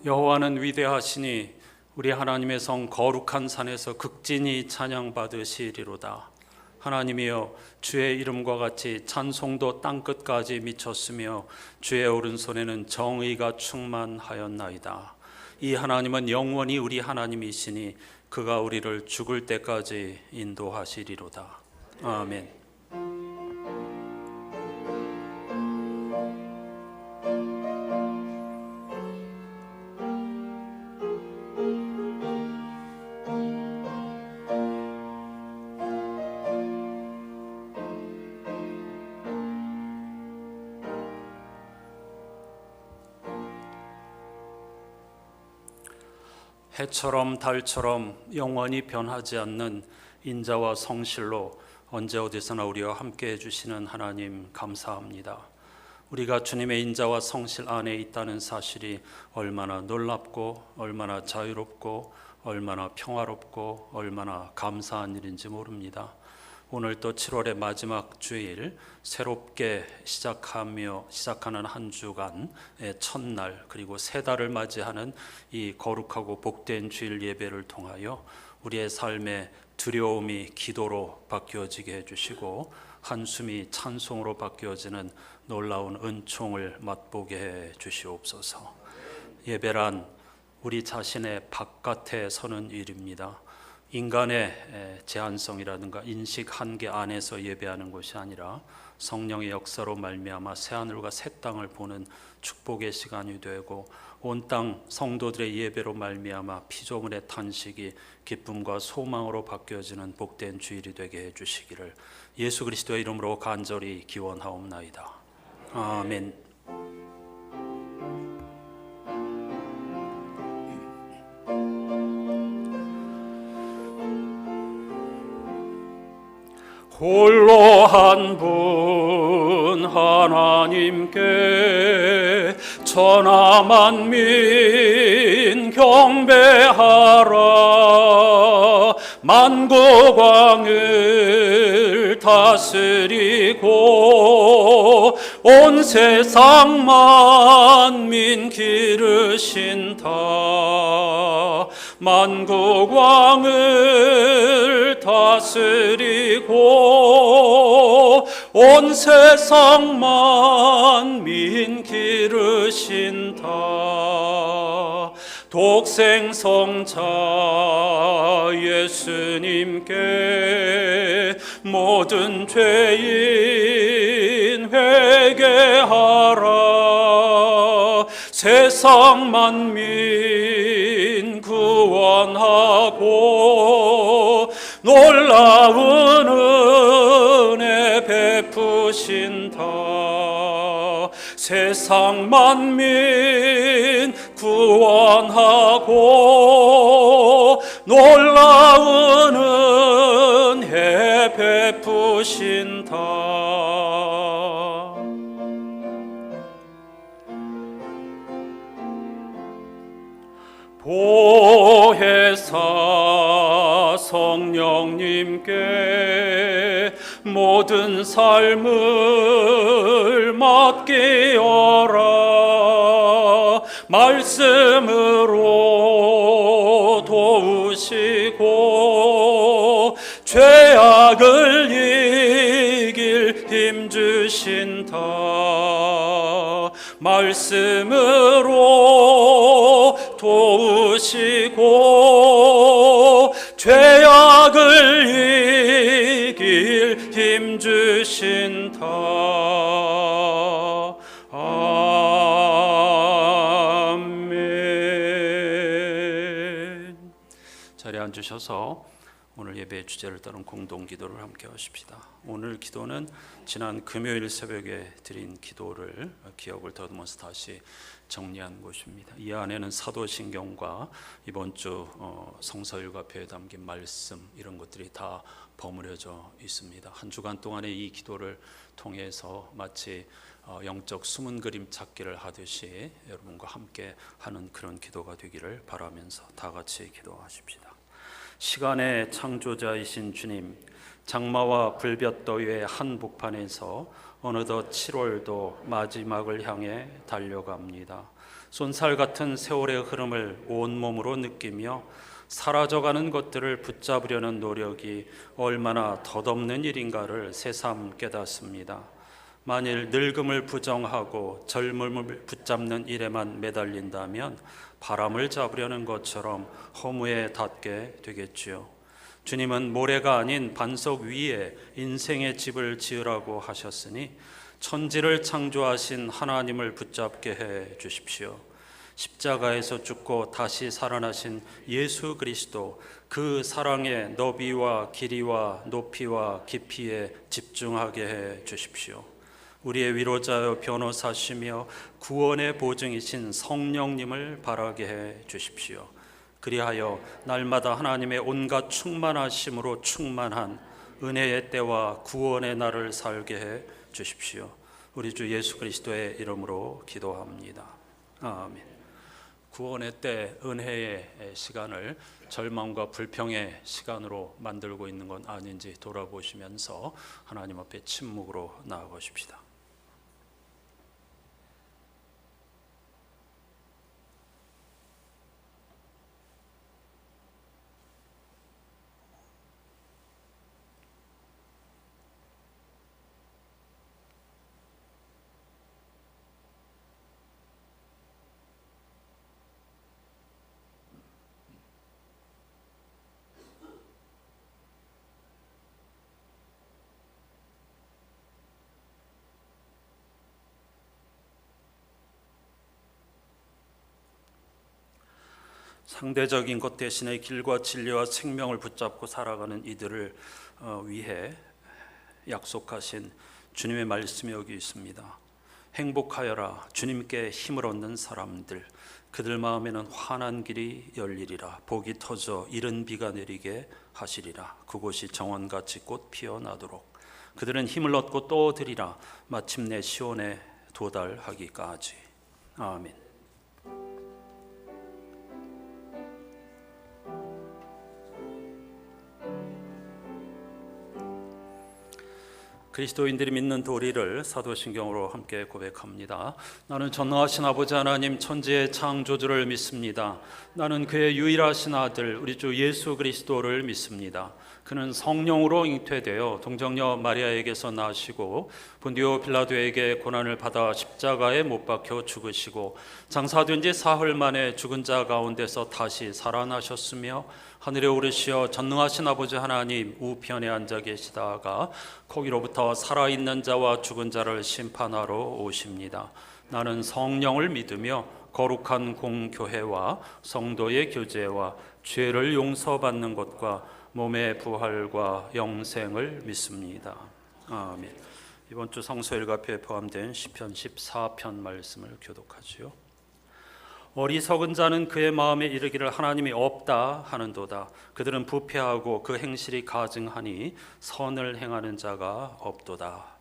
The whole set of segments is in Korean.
여호와는 위대하시니 우리 하나님의 성 거룩한 산에서 극진히 찬양받으시리로다. 하나님이여, 주의 이름과 같이 찬송도 땅끝까지 미쳤으며 주의 오른손에는 정의가 충만하였나이다. 이 하나님은 영원히 우리 하나님이시니 그가 우리를 죽을 때까지 인도하시리로다. 아멘. 해처럼 달처럼 영원히 변하지 않는 인자와 성실로 언제 어디서나 우리와 함께 해주시는 하나님 감사합니다. 우리가 주님의 인자와 성실 안에 있다는 사실이 얼마나 놀랍고 얼마나 자유롭고 얼마나 평화롭고 얼마나 감사한 일인지 모릅니다. 오늘 또 7월의 마지막 주일, 새롭게 시작하는 한 주간의 첫날, 그리고 새 달을 맞이하는 이 거룩하고 복된 주일 예배를 통하여 우리의 삶의 두려움이 기도로 바뀌어지게 해주시고 한숨이 찬송으로 바뀌어지는 놀라운 은총을 맛보게 해 주시옵소서. 예배란 우리 자신의 바깥에 서는 일입니다. 인간의 제한성이라든가 인식 한계 안에서 예배하는 것이 아니라 성령의 역사로 말미암아 새하늘과 새 땅을 보는 축복의 시간이 되고 온 땅 성도들의 예배로 말미암아 피조물의 탄식이 기쁨과 소망으로 바뀌어지는 복된 주일이 되게 해주시기를 예수 그리스도의 이름으로 간절히 기원하옵나이다. 아멘. 홀로 한 분 하나님께 천하 만민 경배하라. 만국왕을 다스리고 온 세상 만민 기르신다. 만국왕을 다스리고 온 세상 만민 기르신다. 독생성자 예수님께 모든 죄인 회개하라. 세상 만민 구원하고 놀라운 은혜 베푸신다. 세상 만민 구원하고 놀라운 은혜 베푸신다. 보혜사 성령님께 모든 삶을 맡기어라. 말씀으로 도우시고 죄악을 이길 힘 주신다. 말씀으로 도우시고 죄악을 이길 힘 주신다. 아멘. 자리에 앉으셔서 오늘 예배의 주제를 따른 공동기도를 함께 하십시다. 오늘 기도는 지난 금요일 새벽에 드린 기도를 기억을 더듬어서 다시 정리한 것입니다. 이 안에는 사도신경과 이번 주 성서일과표에 담긴 말씀 이런 것들이 다 버무려져 있습니다. 한 주간 동안의 이 기도를 통해서 마치 영적 숨은 그림 찾기를 하듯이 여러분과 함께 하는 그런 기도가 되기를 바라면서 다 같이 기도하십시다. 시간의 창조자이신 주님, 장마와 불볕더위의 한복판에서 어느덧 7월도 마지막을 향해 달려갑니다. 쏜살 같은 세월의 흐름을 온몸으로 느끼며 사라져가는 것들을 붙잡으려는 노력이 얼마나 덧없는 일인가를 새삼 깨닫습니다. 만일 늙음을 부정하고 젊음을 붙잡는 일에만 매달린다면 바람을 잡으려는 것처럼 허무에 닿게 되겠지요. 주님은 모래가 아닌 반석 위에 인생의 집을 지으라고 하셨으니 천지를 창조하신 하나님을 붙잡게 해 주십시오. 십자가에서 죽고 다시 살아나신 예수 그리스도, 그 사랑의 너비와 길이와 높이와 깊이에 집중하게 해 주십시오. 우리의 위로자여 변호사시며 구원의 보증이신 성령님을 바라게 해 주십시오. 그리하여 날마다 하나님의 온갖 충만하심으로 충만한 은혜의 때와 구원의 날을 살게 해 주십시오. 우리 주 예수 그리스도의 이름으로 기도합니다. 아멘. 구원의 때, 은혜의 시간을 절망과 불평의 시간으로 만들고 있는 건 아닌지 돌아보시면서 하나님 앞에 침묵으로 나아가십시다. 상대적인 것 대신에 길과 진리와 생명을 붙잡고 살아가는 이들을 위해 약속하신 주님의 말씀이 여기 있습니다. 행복하여라, 주님께 힘을 얻는 사람들, 그들 마음에는 환한 길이 열리리라. 복이 터져 이른 비가 내리게 하시리라. 그곳이 정원같이 꽃 피어나도록 그들은 힘을 얻고 또 얻으리라. 마침내 시온에 도달하기까지. 아멘. 그리스도인들이 믿는 도리를 사도신경으로 함께 고백합니다. 나는 전능하신 아버지 하나님 천지의 창조주를 믿습니다. 나는 그의 유일하신 아들 우리 주 예수 그리스도를 믿습니다. 그는 성령으로 잉태되어 동정녀 마리아에게서 나시고 본디오 빌라도에게 고난을 받아 십자가에 못 박혀 죽으시고 장사된 지 사흘 만에 죽은 자 가운데서 다시 살아나셨으며 하늘에 오르시어 전능하신 아버지 하나님 우편에 앉아 계시다가 거기로부터 살아있는 자와 죽은 자를 심판하러 오십니다. 나는 성령을 믿으며 거룩한 공교회와 성도의 교제와 죄를 용서받는 것과 몸의 부활과 영생을 믿습니다. 아멘. 이번 주 성서일가표에 포함된 시편 14편 말씀을 교독하지요. 어리석은 자는 그의 마음에 이르기를 하나님이 없다 하는도다. 그들은 부패하고 그 행실이 가증하니 선을 행하는 자가 없도다.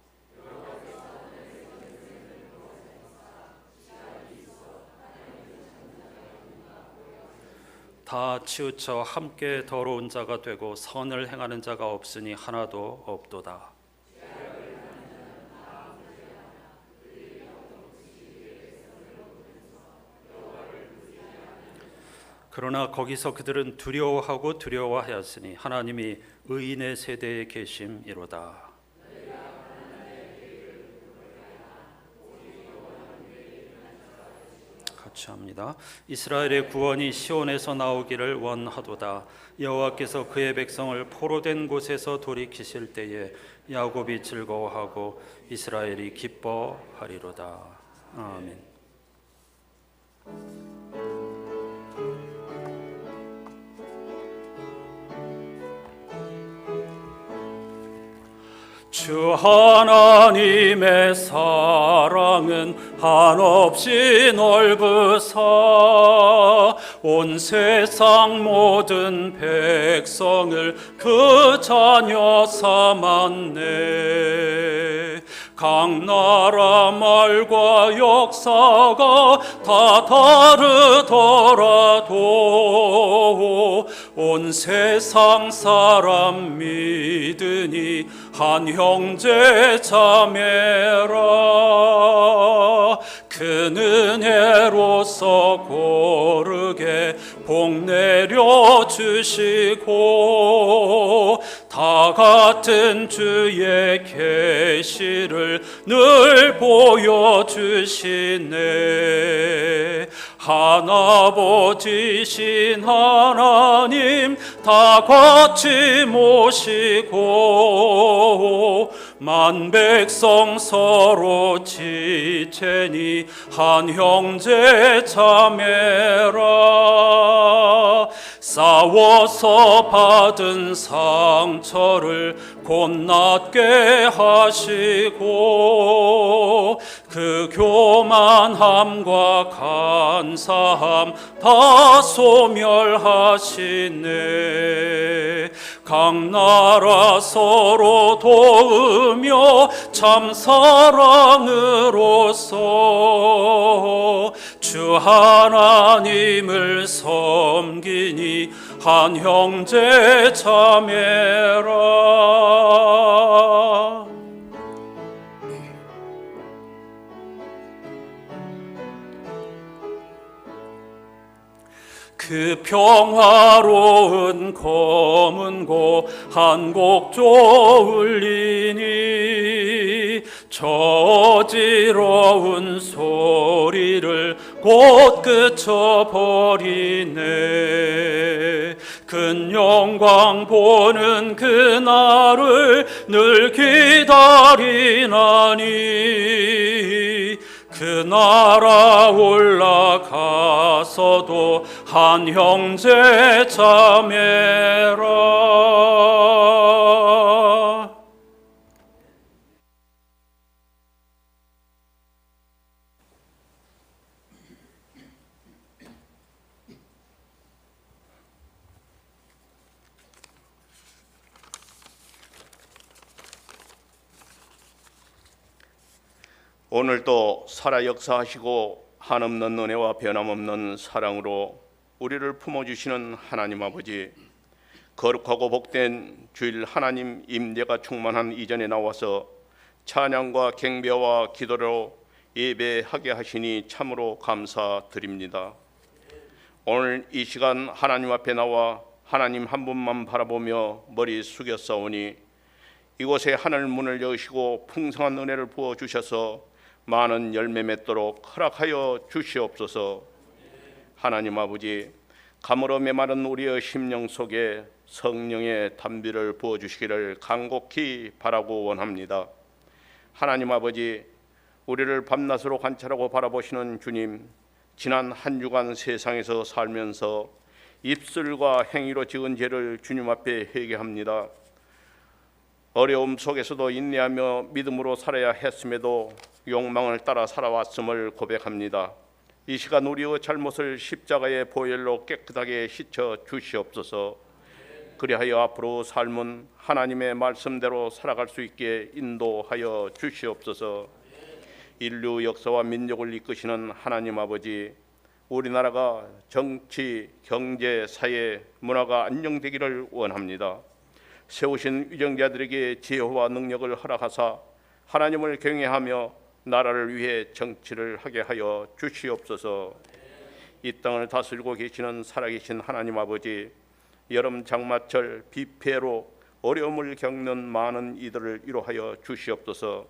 다 치우쳐 함께 더러운 자가 되고 선을 행하는 자가 없으니 하나도 없도다. 그러나 거기서 그들은 두려워하고 두려워하였으니 하나님이 의인의 세대에 계심이로다. 같이 합니다. 이스라엘의 구원이 시온에서 나오기를 원하도다. 여호와께서 그의 백성을 포로된 곳에서 돌이키실 때에 야곱이 즐거워하고 이스라엘이 기뻐하리로다. 아멘. 주 하나님의 사랑은 한없이 넓으사 온 세상 모든 백성을 그 자녀 삼았네. 각 나라 말과 역사가 다 다르더라도 온 세상 사람 믿으니 한 형제 자매라. 그 은혜로서 고르게 복 내려 주시고 다 같은 주의 계시를 늘 보여주시네. 하나보지신 하나님 다 같이 모시고 만 백성 서로 지체니 한 형제 자매라. 싸워서 받은 상처를 곧낫게 하시고 그 교만함과 간사함 다 소멸하시네. 각 나라 서로 도우며 참 사랑으로서 주 하나님을 섬기니 한 형제 자매라. 그 평화로운 검은 고 한 곡 졸리니 저 어지러운 소리를 곧 그쳐버리네. 큰 영광 보는 그날을 늘 기다리나니 그 나라 올라가서도 한 형제 자매라. 오늘도 살아 역사하시고 한없는 은혜와 변함없는 사랑으로 우리를 품어주시는 하나님 아버지, 거룩하고 복된 주일 하나님 임재가 충만한 이전에 나와서 찬양과 경배와 기도로 예배하게 하시니 참으로 감사드립니다. 오늘 이 시간 하나님 앞에 나와 하나님 한 분만 바라보며 머리 숙였사오니 이곳에 하늘 문을 여시고 풍성한 은혜를 부어주셔서 많은 열매 맺도록 허락하여 주시옵소서. 하나님 아버지, 가물어 메마른 우리의 심령 속에 성령의 담비를 부어주시기를 간곡히 바라고 원합니다. 하나님 아버지, 우리를 밤낮으로 관찰하고 바라보시는 주님, 지난 한 주간 세상에서 살면서 입술과 행위로 지은 죄를 주님 앞에 회개합니다. 어려움 속에서도 인내하며 믿음으로 살아야 했음에도 욕망을 따라 살아왔음을 고백합니다. 이 시간 우리의 잘못을 십자가의 보혈로 깨끗하게 씻어 주시옵소서. 그리하여 앞으로 삶은 하나님의 말씀대로 살아갈 수 있게 인도하여 주시옵소서. 인류 역사와 민족을 이끄시는 하나님 아버지, 우리나라가 정치, 경제, 사회, 문화가 안정되기를 원합니다. 세우신 위정자들에게 지혜와 능력을 허락하사 하나님을 경외하며 나라를 위해 정치를 하게 하여 주시옵소서. 이 땅을 다스리고 계시는 살아계신 하나님 아버지, 여름 장마철 비폐로 어려움을 겪는 많은 이들을 위로하여 주시옵소서.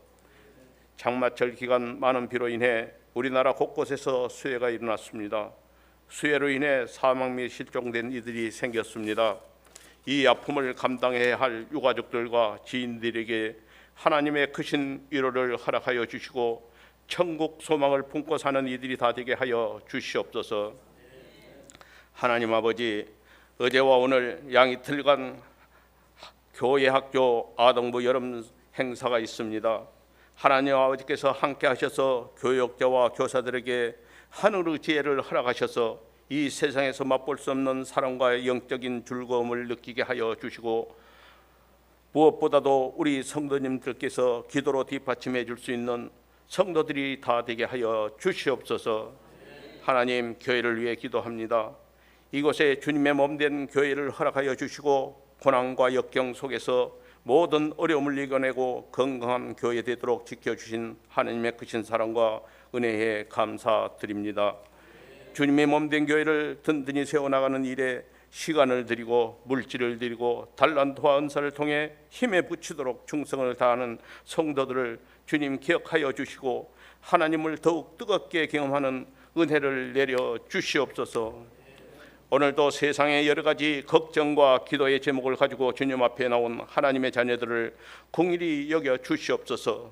장마철 기간 많은 비로 인해 우리나라 곳곳에서 수해가 일어났습니다. 수해로 인해 사망 및 실종된 이들이 생겼습니다. 이 아픔을 감당해야 할 유가족들과 지인들에게 하나님의 크신 위로를 허락하여 주시고 천국 소망을 품고 사는 이들이 다 되게 하여 주시옵소서. 하나님 아버지, 어제와 오늘 양이틀간 교회 학교 아동부 여름 행사가 있습니다. 하나님 아버지께서 함께 하셔서 교역자와 교사들에게 하늘의 지혜를 허락하셔서 이 세상에서 맛볼 수 없는 사랑과 영적인 즐거움을 느끼게 하여 주시고, 무엇보다도 우리 성도님들께서 기도로 뒷받침해 줄 수 있는 성도들이 다 되게 하여 주시옵소서. 하나님, 교회를 위해 기도합니다. 이곳에 주님의 몸된 교회를 허락하여 주시고 고난과 역경 속에서 모든 어려움을 이겨내고 건강한 교회 되도록 지켜주신 하나님의 크신 사랑과 은혜에 감사드립니다. 주님의 몸된 교회를 든든히 세워나가는 일에 시간을 드리고 물질을 드리고 달란트와 은사를 통해 힘에 부치도록 충성을 다하는 성도들을 주님 기억하여 주시고 하나님을 더욱 뜨겁게 경험하는 은혜를 내려 주시옵소서. 오늘도 세상의 여러 가지 걱정과 기도의 제목을 가지고 주님 앞에 나온 하나님의 자녀들을 긍휼히 여겨 주시옵소서.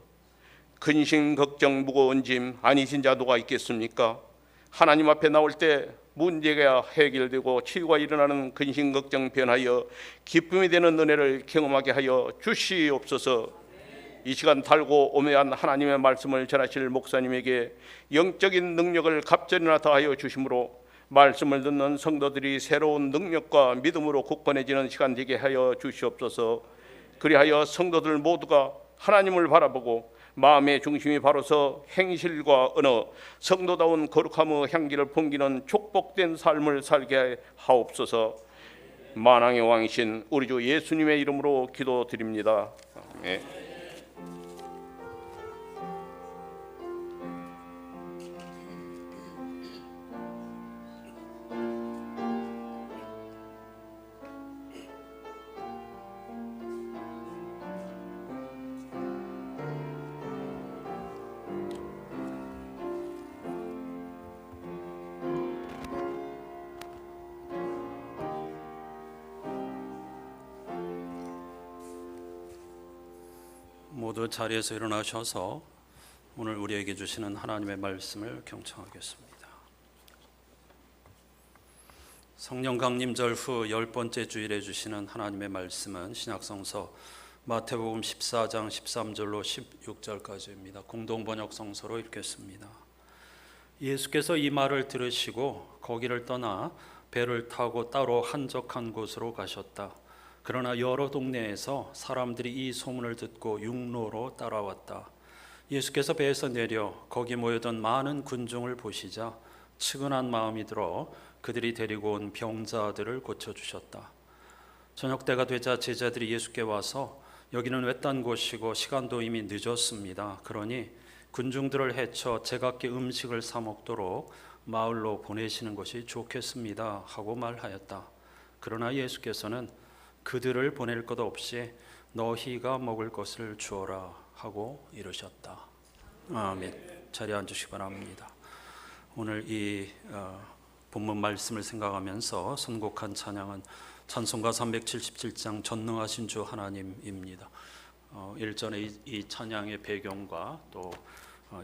근심 걱정 무거운 짐 아니신 자 누가 있겠습니까? 하나님 앞에 나올 때 문제가 해결되고 치유가 일어나는 근심 걱정 변하여 기쁨이 되는 은혜를 경험하게 하여 주시옵소서. 이 시간 달고 오매한 하나님의 말씀을 전하실 목사님에게 영적인 능력을 갑절이나 더하여 주심으로 말씀을 듣는 성도들이 새로운 능력과 믿음으로 굳건해지는 시간 되게 하여 주시옵소서. 그리하여 성도들 모두가 하나님을 바라보고 마음의 중심이 바로서 행실과 언어, 성도다운 거룩함의 향기를 풍기는 축복된 삶을 살게 하옵소서. 만왕의 왕이신 우리 주 예수님의 이름으로 기도드립니다. 아멘. 모두 자리에서 일어나셔서 오늘 우리에게 주시는 하나님의 말씀을 경청하겠습니다. 성령 강림절 후 10번째 주일에 주시는 하나님의 말씀은 신약성서 마태복음 14장 13절로 16절까지입니다. 공동번역 성서로 읽겠습니다. 예수께서 이 말을 들으시고 거기를 떠나 배를 타고 따로 한적한 곳으로 가셨다. 그러나 여러 동네에서 사람들이 이 소문을 듣고 육로로 따라왔다. 예수께서 배에서 내려 거기 모여든 많은 군중을 보시자 측은한 마음이 들어 그들이 데리고 온 병자들을 고쳐주셨다. 저녁 때가 되자 제자들이 예수께 와서 여기는 외딴 곳이고 시간도 이미 늦었습니다. 그러니 군중들을 해쳐 제각기 음식을 사 먹도록 마을로 보내시는 것이 좋겠습니다 하고 말하였다. 그러나 예수께서는 그들을 보낼 것 없이 너희가 먹을 것을 주어라 하고 이르셨다. 아멘. 자리에 앉으시기 바랍니다. 오늘 이 본문 말씀을 생각하면서 선곡한 찬양은 찬송가 377장 전능하신 주 하나님입니다. 일전에 이 찬양의 배경과 또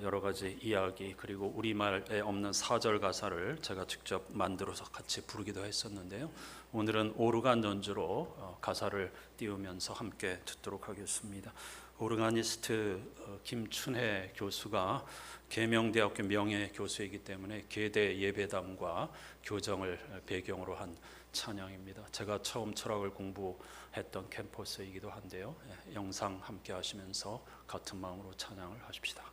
여러 가지 이야기 그리고 우리말에 없는 사절 가사를 제가 직접 만들어서 같이 부르기도 했었는데요. 오늘은 오르간 연주로 가사를 띄우면서 함께 듣도록 하겠습니다. 오르가니스트 김춘혜 교수가 계명대학교 명예교수이기 때문에 계대 예배담과 교정을 배경으로 한 찬양입니다. 제가 처음 철학을 공부했던 캠퍼스이기도 한데요. 영상 함께 하시면서 같은 마음으로 찬양을 하십시다.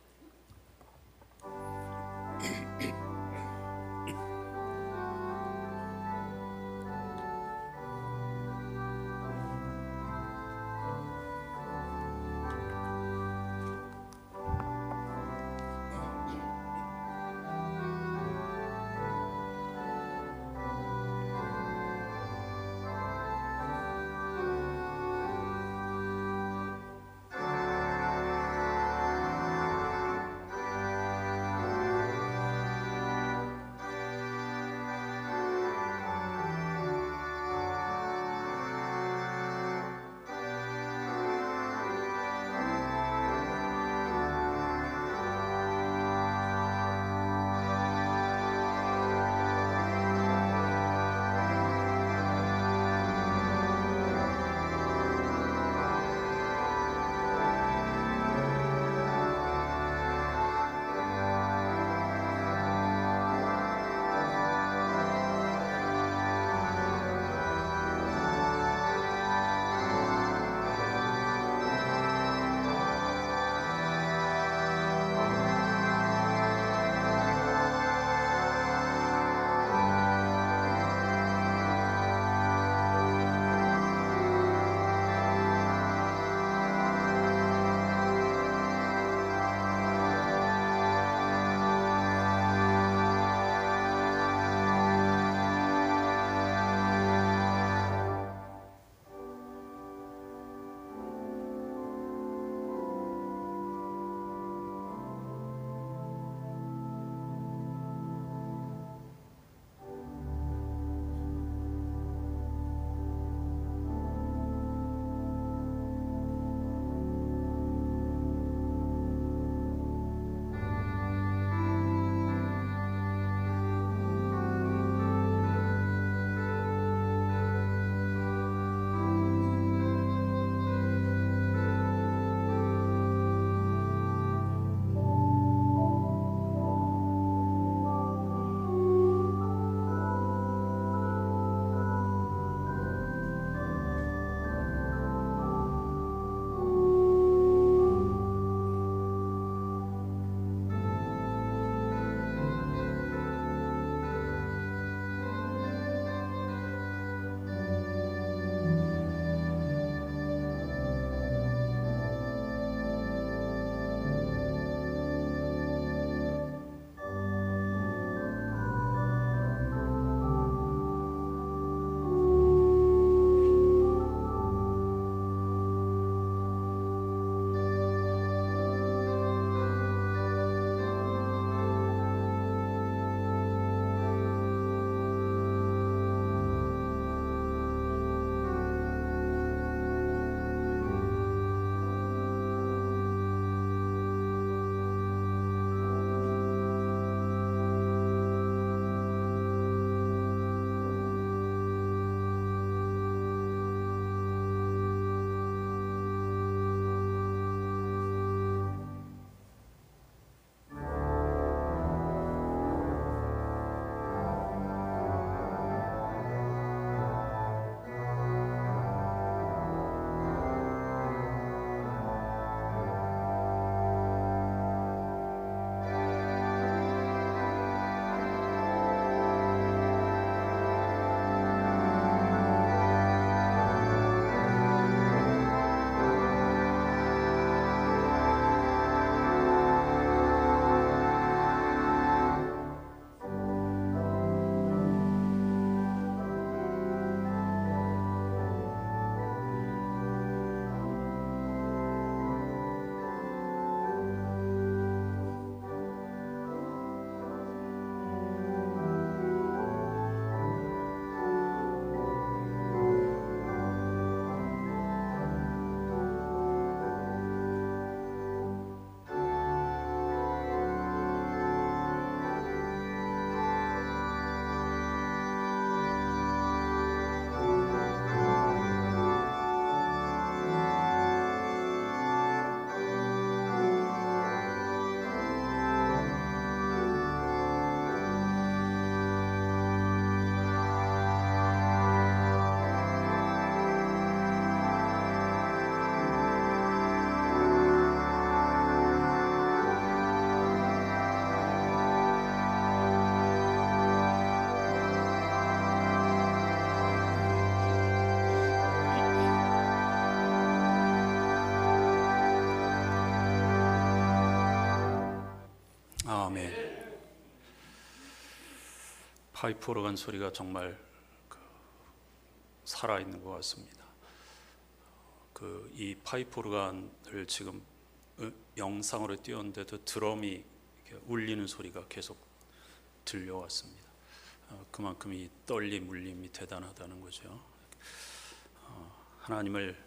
파이프 오르간 소리가 정말 살아있는 것 같습니다. 이 파이프 오르간을 지금 영상으로 띄웠는데도 드럼이 이렇게 울리는 소리가 계속 들려왔습니다. 그만큼 이 떨림, 울림이 대단하다는 거죠. 하나님을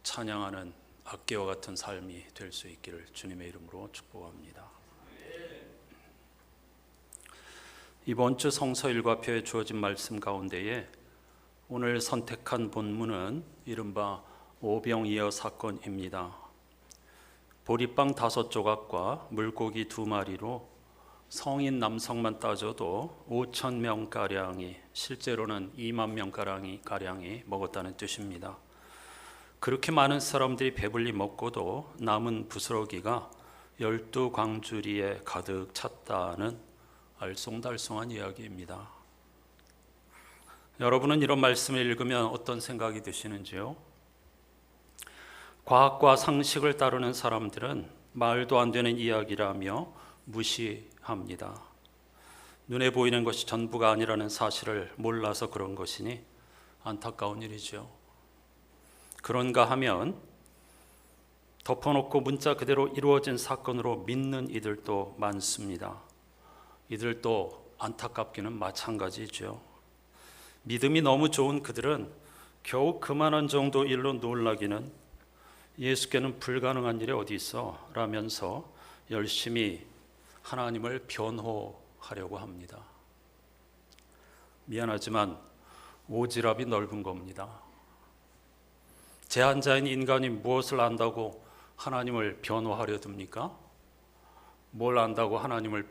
찬양하는 악기와 같은 삶이 될 수 있기를 주님의 이름으로 축복합니다. 이번 주 성서 일과표에 주어진 말씀 가운데에 오늘 선택한 본문은 이른바 오병이어 사건입니다. 보리빵 5조각과 물고기 2마리로 성인 남성만 따져도 5,000명가량이, 실제로는 2만 명가량이 먹었다는 뜻입니다. 그렇게 많은 사람들이 배불리 먹고도 남은 부스러기가 12광주리에 가득 찼다는 알쏭달쏭한 이야기입니다. 여러분은 이런 말씀을 읽으면 어떤 생각이 드시는지요? 과학과 상식을 따르는 사람들은 말도 안 되는 이야기라며 무시합니다. 눈에 보이는 것이 전부가 아니라는 사실을 몰라서 그런 것이니 안타까운 일이죠. 그런가 하면 덮어놓고 문자 그대로 이루어진 사건으로 믿는 이들도 많습니다. 이들도 안타깝기는 마찬가지죠. 믿음이 너무 좋은 그들은 겨우 그만한 정도 일로 놀라기는 예수께는 불가능한 일이 어디 있어 라면서 열심히 하나님을 변호하려고 합니다. 미안하지만 오지랖이 넓은 겁니다. 제한자인 인간이 무엇을 안다고 하나님을 변호하려 듭니까? 뭘 안다고 하나님을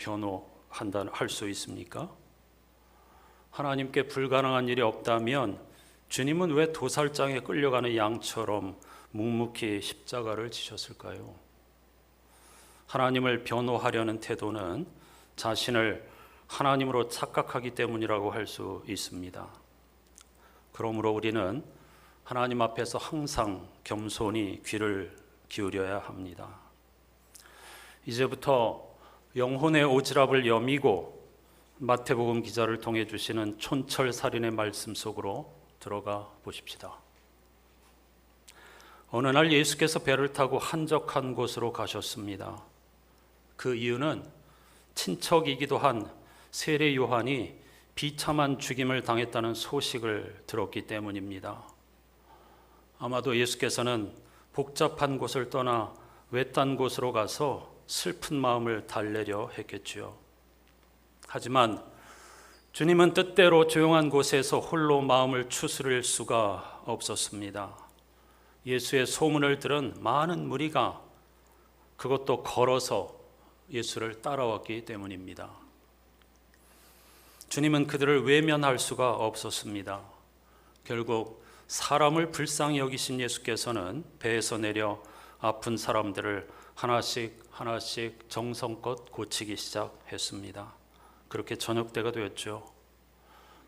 할 수 있습니까? 하나님께 불가능한 일이 없다면 주님은 왜 도살장에 끌려가는 양처럼 묵묵히 십자가를 지셨을까요? 하나님을 변호하려는 태도는 자신을 하나님으로 착각하기 때문이라고 할 수 있습니다. 그러므로 우리는 하나님 앞에서 항상 겸손히 귀를 기울여야 합니다. 이제부터 영혼의 오지랖을 여미고 마태복음 기자를 통해 주시는 촌철살인의 말씀 속으로 들어가 보십시다. 어느 날 예수께서 배를 타고 한적한 곳으로 가셨습니다. 그 이유는 친척이기도 한 세례 요한이 비참한 죽임을 당했다는 소식을 들었기 때문입니다. 아마도 예수께서는 복잡한 곳을 떠나 외딴 곳으로 가서 슬픈 마음을 달래려 했겠지요. 하지만 주님은 뜻대로 조용한 곳에서 홀로 마음을 추스릴 수가 없었습니다. 예수의 소문을 들은 많은 무리가 그것도 걸어서 예수를 따라왔기 때문입니다. 주님은 그들을 외면할 수가 없었습니다. 결국 사람을 불쌍히 여기신 예수께서는 배에서 내려 아픈 사람들을 하나씩 정성껏 고치기 시작했습니다. 그렇게 저녁 때가 되었죠.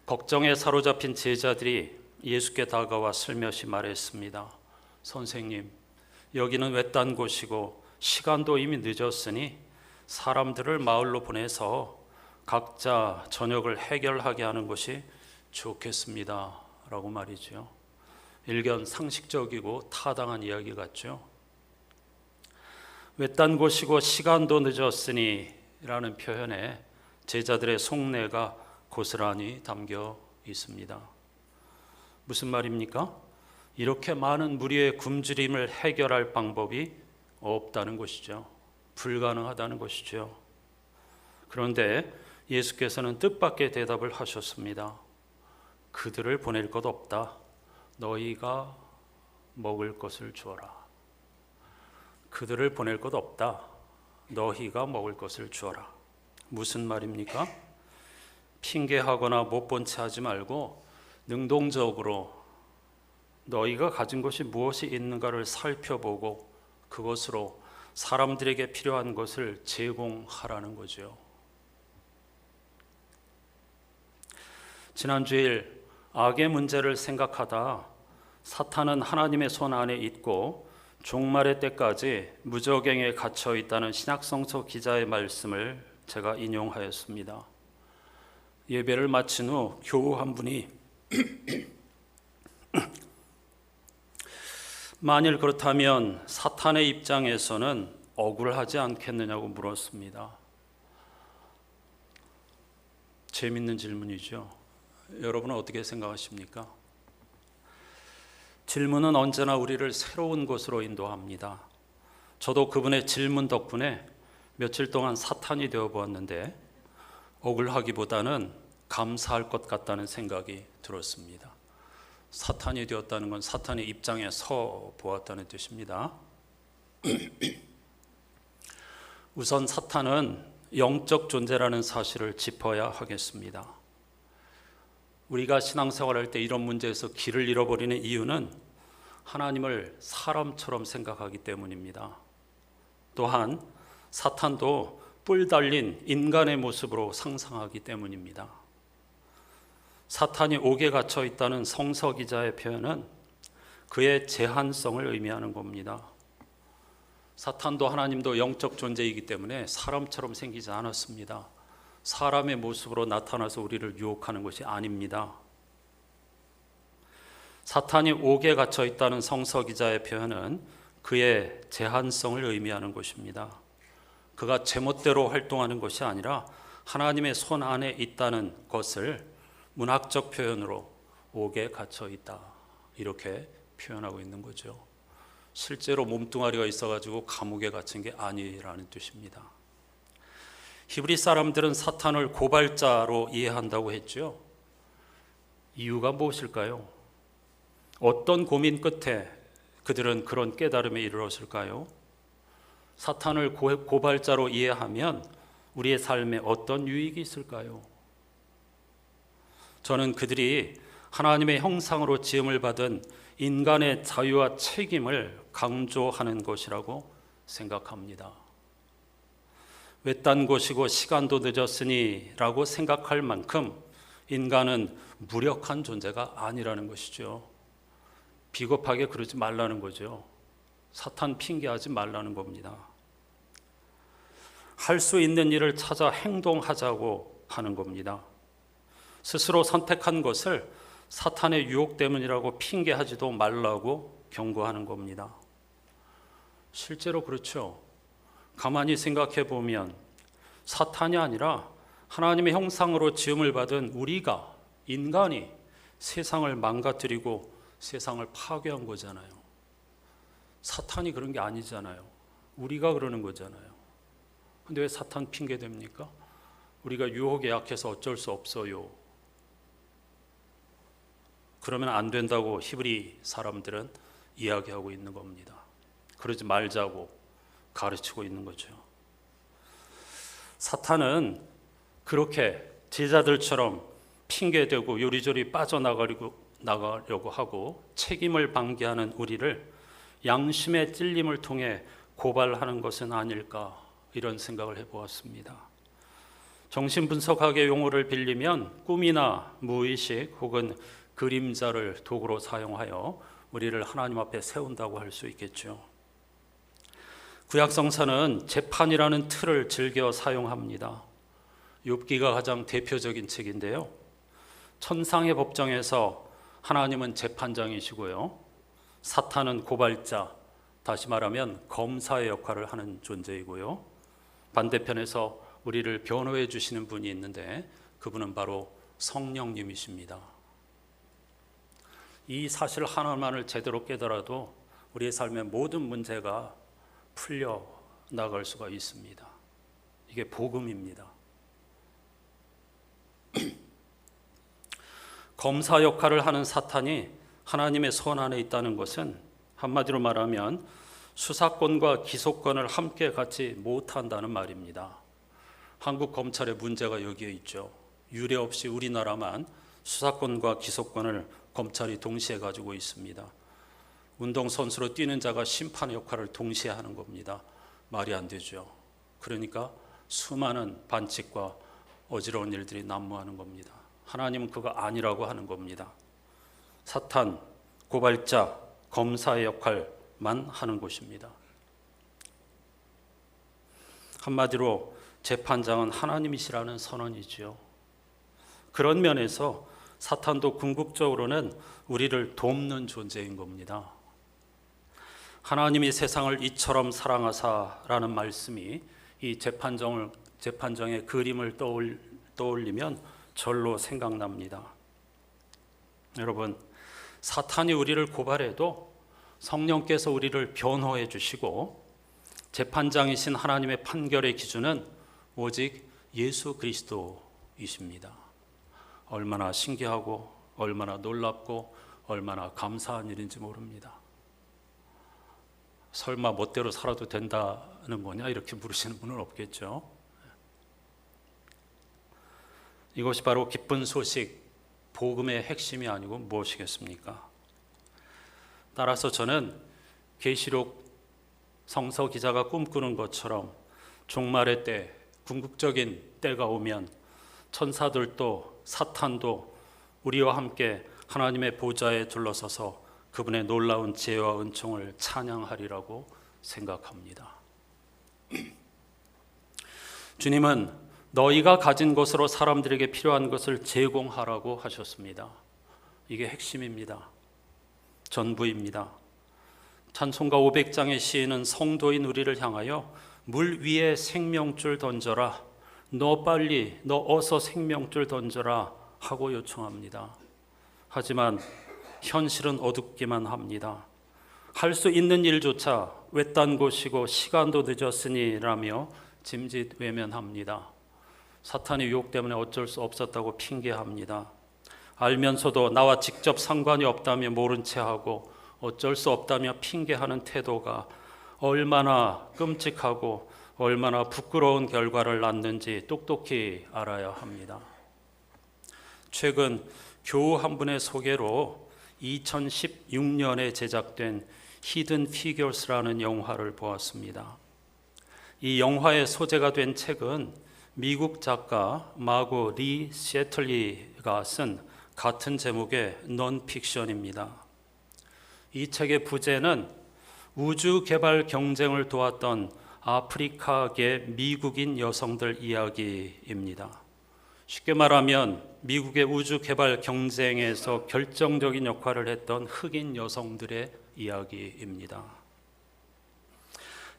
걱정에 사로잡힌 제자들이 예수께 다가와 슬며시 말했습니다. 선생님, 여기는 외딴 곳이고 시간도 이미 늦었으니 사람들을 마을로 보내서 각자 저녁을 해결하게 하는 것이 좋겠습니다. 라고 말이죠. 일견 상식적이고 타당한 이야기 같죠. 외딴 곳이고 시간도 늦었으니 라는 표현에 제자들의 속내가 고스란히 담겨 있습니다. 무슨 말입니까? 이렇게 많은 무리의 굶주림을 해결할 방법이 없다는 것이죠. 불가능하다는 것이죠. 그런데 예수께서는 뜻밖의 대답을 하셨습니다. 그들을 보낼 것 없다. 너희가 먹을 것을 주어라. 그들을 보낼 것 없다. 너희가 먹을 것을 주어라. 무슨 말입니까? 핑계하거나 못 본 채 하지 말고 능동적으로 너희가 가진 것이 무엇이 있는가를 살펴보고 그것으로 사람들에게 필요한 것을 제공하라는 거죠. 지난 주일 악의 문제를 생각하다 사탄은 하나님의 손 안에 있고 종말의 때까지 무저갱에 갇혀 있다는 신약성서 기자의 말씀을 제가 인용하였습니다. 예배를 마친 후 교우 한 분이 만일 그렇다면 사탄의 입장에서는 억울하지 않겠느냐고 물었습니다. 재밌는 질문이죠. 여러분은 어떻게 생각하십니까? 질문은 언제나 우리를 새로운 곳으로 인도합니다. 저도 그분의 질문 덕분에 며칠 동안 사탄이 되어 보았는데 억울하기보다는 감사할 것 같다는 생각이 들었습니다. 사탄이 되었다는 건 사탄의 입장에 서 보았다는 뜻입니다. 우선 사탄은 영적 존재라는 사실을 짚어야 하겠습니다. 우리가 신앙생활할 때 이런 문제에서 길을 잃어버리는 이유는 하나님을 사람처럼 생각하기 때문입니다. 또한 사탄도 뿔 달린 인간의 모습으로 상상하기 때문입니다. 사탄이 옥에 갇혀 있다는 성서 기자의 표현은 그의 제한성을 의미하는 겁니다. 사탄도 하나님도 영적 존재이기 때문에 사람처럼 생기지 않았습니다. 사람의 모습으로 나타나서 우리를 유혹하는 것이 아닙니다. 사탄이 옥에 갇혀 있다는 성서 기자의 표현은 그의 제한성을 의미하는 것입니다. 그가 제멋대로 활동하는 것이 아니라 하나님의 손 안에 있다는 것을 문학적 표현으로 옥에 갇혀 있다, 이렇게 표현하고 있는 거죠. 실제로 몸뚱아리가 있어가지고 감옥에 갇힌 게 아니라는 뜻입니다. 히브리 사람들은 사탄을 고발자로 이해한다고 했죠. 이유가 무엇일까요? 어떤 고민 끝에 그들은 그런 깨달음에 이르렀을까요? 사탄을 고발자로 이해하면 우리의 삶에 어떤 유익이 있을까요? 저는 그들이 하나님의 형상으로 지음을 받은 인간의 자유와 책임을 강조하는 것이라고 생각합니다. 외딴 곳이고 시간도 늦었으니 라고 생각할 만큼 인간은 무력한 존재가 아니라는 것이죠. 비겁하게 그러지 말라는 거죠. 사탄 핑계하지 말라는 겁니다. 할 수 있는 일을 찾아 행동하자고 하는 겁니다. 스스로 선택한 것을 사탄의 유혹 때문이라고 핑계하지도 말라고 경고하는 겁니다. 실제로 그렇죠. 가만히 생각해 보면 사탄이 아니라 하나님의 형상으로 지음을 받은 우리가, 인간이 세상을 망가뜨리고 세상을 파괴한 거잖아요. 사탄이 그런 게 아니잖아요. 우리가 그러는 거잖아요. 근데 왜 사탄 핑계 됩니까? 우리가 유혹에 약해서 어쩔 수 없어요. 그러면 안 된다고 히브리 사람들은 이야기하고 있는 겁니다. 그러지 말자고 가르치고 있는 거죠. 사탄은 그렇게 제자들처럼 핑계대고 요리조리 빠져나가려고 하고 책임을 방기하는 우리를 양심의 찔림을 통해 고발하는 것은 아닐까, 이런 생각을 해보았습니다. 정신분석학의 용어를 빌리면 꿈이나 무의식 혹은 그림자를 도구로 사용하여 우리를 하나님 앞에 세운다고 할 수 있겠죠. 구약성서는 재판이라는 틀을 즐겨 사용합니다. 욥기가 가장 대표적인 책인데요. 천상의 법정에서 하나님은 재판장이시고요, 사탄은 고발자, 다시 말하면 검사의 역할을 하는 존재이고요, 반대편에서 우리를 변호해 주시는 분이 있는데 그분은 바로 성령님이십니다. 이 사실 하나만을 제대로 깨달아도 우리의 삶의 모든 문제가 풀려 나갈 수가 있습니다. 이게 복음입니다. 검사 역할을 하는 사탄이 하나님의 손 안에 있다는 것은 한마디로 말하면 수사권과 기소권을 함께 갖지 못한다는 말입니다. 한국 검찰의 문제가 여기에 있죠. 유례 없이 우리나라만 수사권과 기소권을 검찰이 동시에 가지고 있습니다. 운동선수로 뛰는 자가 심판의 역할을 동시에 하는 겁니다. 말이 안 되죠. 그러니까 수많은 반칙과 어지러운 일들이 난무하는 겁니다. 하나님은 그거 아니라고 하는 겁니다. 사탄, 고발자, 검사의 역할만 하는 곳입니다. 한마디로 재판장은 하나님이시라는 선언이지요. 그런 면에서 사탄도 궁극적으로는 우리를 돕는 존재인 겁니다. 하나님이 세상을 이처럼 사랑하사라는 말씀이 이 재판정의 그림을 떠올리면 절로 생각납니다. 여러분, 사탄이 우리를 고발해도 성령께서 우리를 변호해 주시고 재판장이신 하나님의 판결의 기준은 오직 예수 그리스도이십니다. 얼마나 신기하고 얼마나 놀랍고 얼마나 감사한 일인지 모릅니다. 설마 멋대로 살아도 된다는 거냐 이렇게 물으시는 분은 없겠죠. 이것이 바로 기쁜 소식, 복음의 핵심이 아니고 무엇이겠습니까? 따라서 저는 계시록 성서 기자가 꿈꾸는 것처럼 종말의 때, 궁극적인 때가 오면 천사들도 사탄도 우리와 함께 하나님의 보좌에 둘러서서 그분의 놀라운 지혜와 은총을 찬양하리라고 생각합니다. 주님은 너희가 가진 것으로 사람들에게 필요한 것을 제공하라고 하셨습니다. 이게 핵심입니다. 전부입니다. 찬송가 500장의 시인은 성도인 우리를 향하여 물 위에 생명줄 던져라, 너 어서 생명줄 던져라 하고 요청합니다. 하지만 현실은 어둡기만 합니다. 할 수 있는 일조차 외딴 곳이고 시간도 늦었으니라며 짐짓 외면합니다. 사탄의 유혹 때문에 어쩔 수 없었다고 핑계합니다. 알면서도 나와 직접 상관이 없다며 모른 체하고 어쩔 수 없다며 핑계하는 태도가 얼마나 끔찍하고 얼마나 부끄러운 결과를 낳는지 똑똑히 알아야 합니다. 최근 교우 한 분의 소개로 2016년에 제작된 히든 피겨스라는 영화를 보았습니다. 이 영화의 소재가 된 책은 미국 작가 마고 리 셰틀리가 쓴 같은 제목의 논픽션입니다. 이 책의 부제는 우주 개발 경쟁을 도왔던 아프리카계 미국인 여성들 이야기입니다. 쉽게 말하면 미국의 우주 개발 경쟁에서 결정적인 역할을 했던 흑인 여성들의 이야기입니다.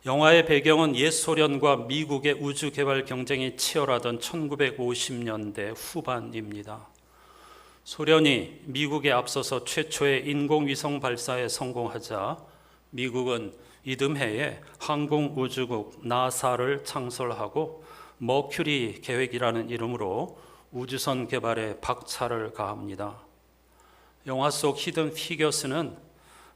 영화의 배경은 옛 소련과 미국의 우주 개발 경쟁이 치열하던 1950년대 후반입니다. 소련이 미국에 앞서서 최초의 인공위성 발사에 성공하자 미국은 이듬해에 항공우주국 나사를 창설하고 머큐리 계획이라는 이름으로 우주선 개발에 박차를 가합니다. 영화 속 히든 피겨스는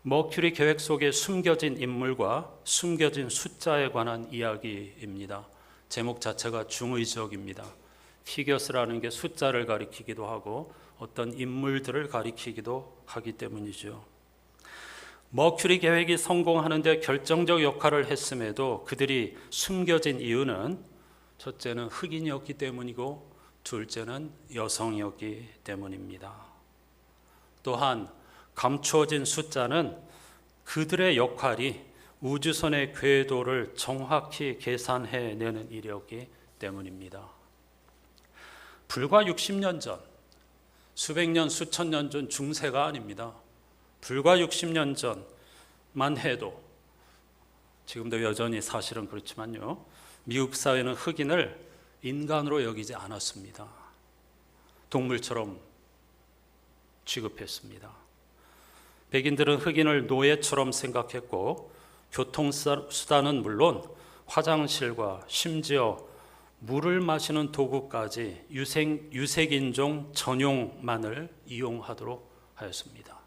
머큐리 계획 속에 숨겨진 인물과 숨겨진 숫자에 관한 이야기입니다. 제목 자체가 중의적입니다. 피겨스라는 게 숫자를 가리키기도 하고 어떤 인물들을 가리키기도 하기 때문이죠. 머큐리 계획이 성공하는 데 결정적 역할을 했음에도 그들이 숨겨진 이유는 첫째는 흑인이었기 때문이고 둘째는 여성이었기 때문입니다. 또한 감추어진 숫자는 그들의 역할이 우주선의 궤도를 정확히 계산해내는 일이었기 때문입니다. 불과 60년 전, 수백 년, 수천 년 전 중세가 아닙니다. 불과 60년 전만 해도 지금도 여전히 사실은 그렇지만요. 미국 사회는 흑인을 인간으로 여기지 않았습니다. 동물처럼 취급했습니다. 백인들은 흑인을 노예처럼 생각했고 교통수단은 물론 화장실과 심지어 물을 마시는 도구까지 유색인종 전용만을 이용하도록 하였습니다.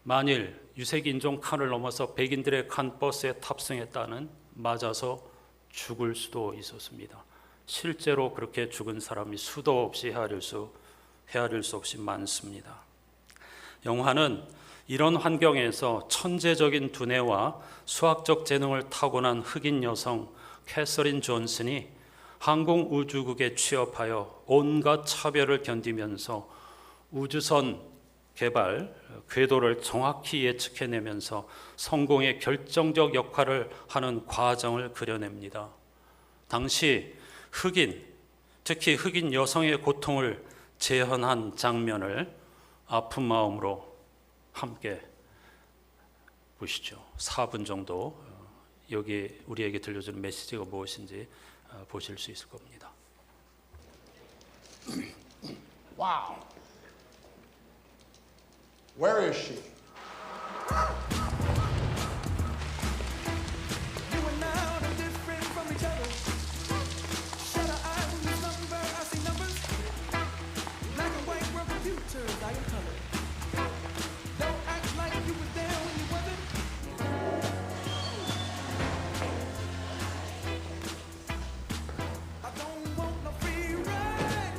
만일 유색인종 칸을 넘어서 백인들의 칸 버스에 탑승했다는 맞아서 죽을 수도 있었습니다. 실제로 그렇게 죽은 사람이 수도 없이 헤아릴 수 없이 많습니다. 영화는 이런 환경에서 천재적인 두뇌와 수학적 재능을 타고난 흑인 여성 캐서린 존슨이 항공우주국에 취업하여 온갖 차별을 견디면서 우주선 개발 궤도를 정확히 예측해내면서 성공의 결정적 역할을 하는 과정을 그려냅니다. 당시 흑인, 특히 흑인 여성의 고통을 재현한 장면을 아픈 마음으로 함께 보시죠. 4분 정도 여기 우리에게 들려주는 메시지가 무엇인지 보실 수 있을 겁니다. Wow. Where is she? You and I are different from each other. Shut our eyes when you number, I see numbers. Black and white were computers, I am color. Don't act like you were there when you wasn't. I don't want no free ride.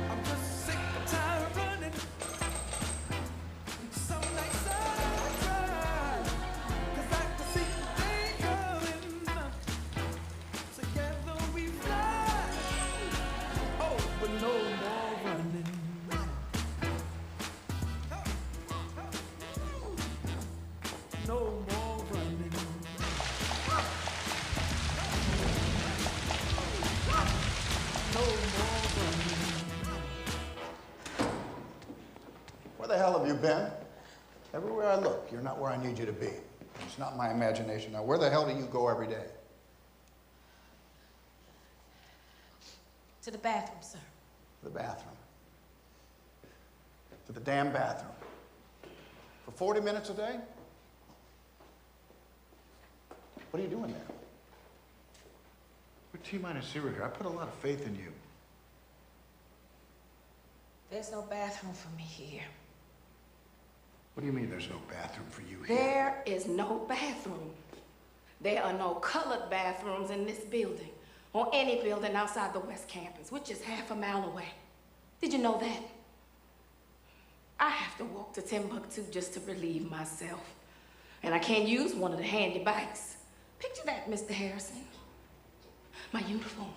I'm just sick and tired of running. Some nights I cry, 'cause I can see they coming. Together we fly. Oh, but no more running. No more running. No more running. Where the hell have you been? Everywhere I look, you're not where I need you to be. It's not my imagination. Now, where the hell do you go every day? To the bathroom, sir. To the bathroom. To the damn bathroom. For 40 minutes a day? What are you doing there? We're T-minus 0 here. I put a lot of faith in you. There's no bathroom for me here. What do you mean there's no bathroom for you here? There is no bathroom. There are no colored bathrooms in this building or any building outside the West Campus, which is half a mile away. Did you know that? I have to walk to Timbuktu just to relieve myself. And I can't use one of the handy bikes. Picture that, Mr. Harrison. My uniform,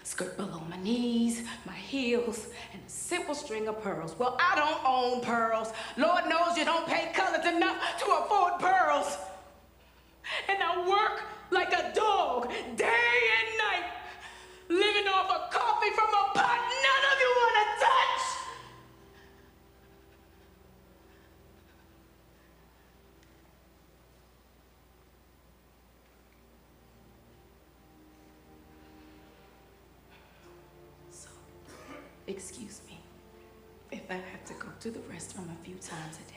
skirt below my knees, my heels, and a simple string of pearls. Well, I don't own pearls. Lord knows you don't pay colors enough to afford pearls. And I work like a dog, day and night, living off of coffee from a pot none of you want to touch. So, excuse me if I have to go to the restroom a few times a day.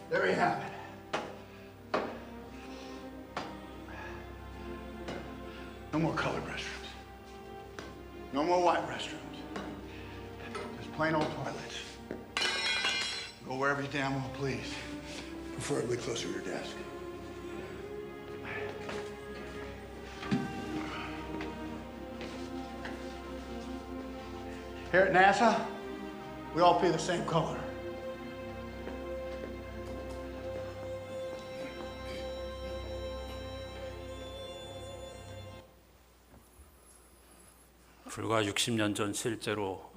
There you have it. No more colored restrooms. No more white restrooms. Just plain old toilets. Go wherever you damn well please. Preferably closer to your desk. Here at NASA, we all pee the same color. 불과 60년 전 실제로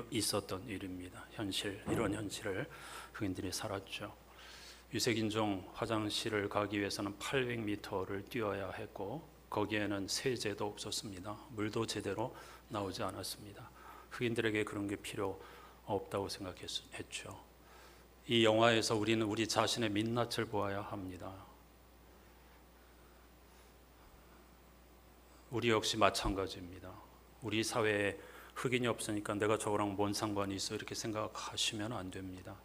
있었던 일입니다. 이런 현실을 흑인들이 살았죠. 유색인종 화장실을 가기 위해서는 800m를 뛰어야 했고 거기에는 세제도 없었습니다. 물도 제대로 나오지 않았습니다. 흑인들에게 그런 게 필요 없다고 생각했죠. 이 영화에서 우리는 우리 자신의 민낯을 보아야 합니다. 우리 역시 마찬가지입니다. 우리 사회에 흑인이 없으니까 내가 저거랑 뭔 상관이 있어 이렇게 생각하시면 안 됩니다.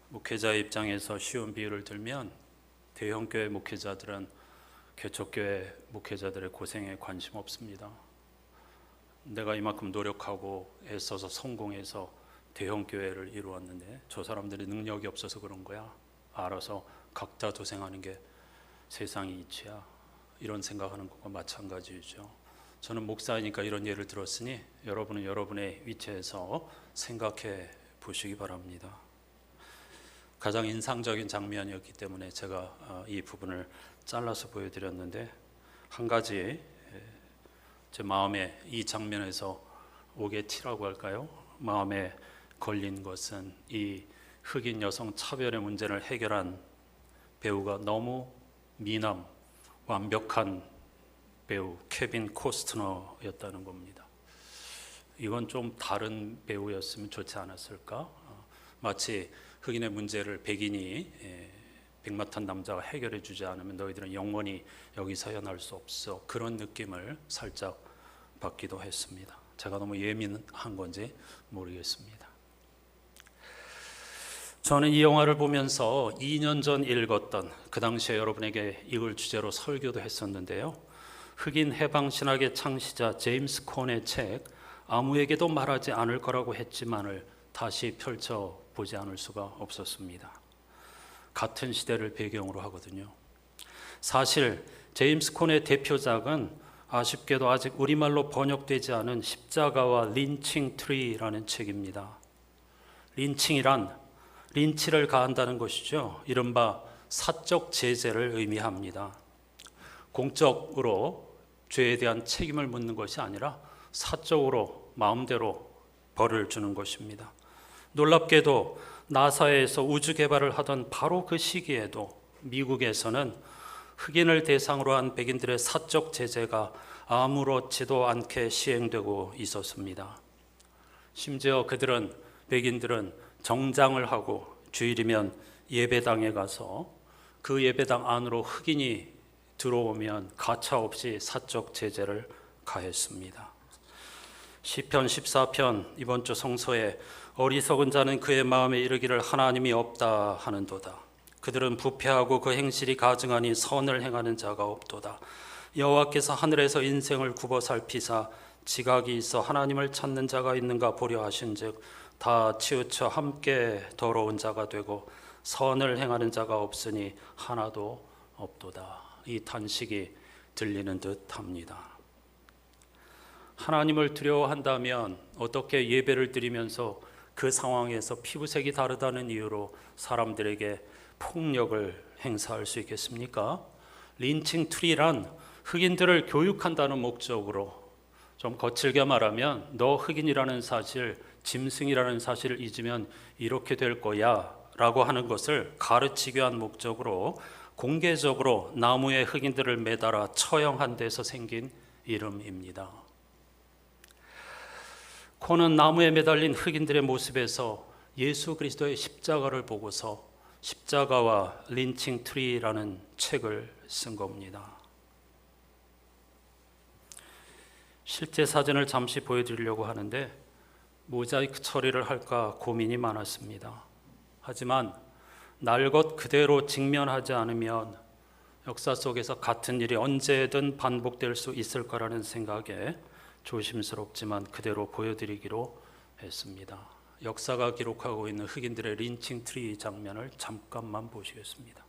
목회자의 입장에서 쉬운 비유를 들면 대형교회 목회자들은 개척교회 목회자들의 고생에 관심 없습니다. 내가 이만큼 노력하고 애써서 성공해서 대형교회를 이루었는데 저 사람들이 능력이 없어서 그런 거야. 알아서 각자 도생하는 게 세상의 이치야. 이런 생각하는 것과 마찬가지죠. 저는 목사이니까 이런 예를 들었으니 여러분은 여러분의 위치에서 생각해 보시기 바랍니다. 가장 인상적인 장면이었기 때문에 제가 이 부분을 잘라서 보여드렸는데, 한 가지 제 마음에 이 장면에서 오게티라고 할까요? 마음에 걸린 것은 이 흑인 여성 차별의 문제를 해결한 배우가 너무 미남, 완벽한 배우 케빈 코스트너였다는 겁니다. 이건 좀 다른 배우였으면 좋지 않았을까? 마치 흑인의 문제를 백인이 백마탄 남자가 해결해 주지 않으면 너희들은 영원히 여기서 헤어날 수 없어. 그런 느낌을 살짝 받기도 했습니다. 제가 너무 예민한 건지 모르겠습니다. 저는 이 영화를 보면서 2년 전 읽었던, 그 당시에 여러분에게 이걸 주제로 설교도 했었는데요, 흑인 해방신학의 창시자 제임스 콘의 책 아무에게도 말하지 않을 거라고 했지만을 다시 펼쳐보지 않을 수가 없었습니다. 같은 시대를 배경으로 하거든요. 사실 제임스 콘의 대표작은 아쉽게도 아직 우리말로 번역되지 않은 십자가와 린칭 트리라는 책입니다. 린칭이란 린치를 가한다는 것이죠. 이른바 사적 제재를 의미합니다. 공적으로 죄에 대한 책임을 묻는 것이 아니라 사적으로 마음대로 벌을 주는 것입니다. 놀랍게도 나사에서 우주 개발을 하던 바로 그 시기에도 미국에서는 흑인을 대상으로 한 백인들의 사적 제재가 아무렇지도 않게 시행되고 있었습니다. 심지어 백인들은 정장을 하고 주일이면 예배당에 가서 그 예배당 안으로 흑인이 들어오면 가차없이 사적 제재를 가했습니다. 시편 14편 이번 주 성서에 어리석은 자는 그의 마음에 이르기를 하나님이 없다 하는도다. 그들은 부패하고 그 행실이 가증하니 선을 행하는 자가 없도다. 여호와께서 하늘에서 인생을 굽어 살피사 지각이 있어 하나님을 찾는 자가 있는가 보려 하신즉 다 치우쳐 함께 더러운 자가 되고 선을 행하는 자가 없으니 하나도 없도다. 이 탄식이 들리는 듯합니다. 하나님을 두려워한다면 어떻게 예배를 드리면서 그 상황에서 피부색이 다르다는 이유로 사람들에게 폭력을 행사할 수 있겠습니까? 린칭 트리란 흑인들을 교육한다는 목적으로, 좀 거칠게 말하면 너 흑인이라는 사실, 짐승이라는 사실을 잊으면 이렇게 될 거야 라고 하는 것을 가르치기 위한 목적으로 공개적으로 나무에 흑인들을 매달아 처형한 데서 생긴 이름입니다. 콘은 나무에 매달린 흑인들의 모습에서 예수 그리스도의 십자가를 보고서 십자가와 린칭 트리라는 책을 쓴 겁니다. 실제 사진을 잠시 보여드리려고 하는데 모자이크 처리를 할까 고민이 많았습니다. 하지만 날 것 그대로 직면하지 않으면 역사 속에서 같은 일이 언제든 반복될 수 있을 거라는 생각에 조심스럽지만 그대로 보여드리기로 했습니다. 역사가 기록하고 있는 흑인들의 린칭 트리 장면을 잠깐만 보시겠습니다.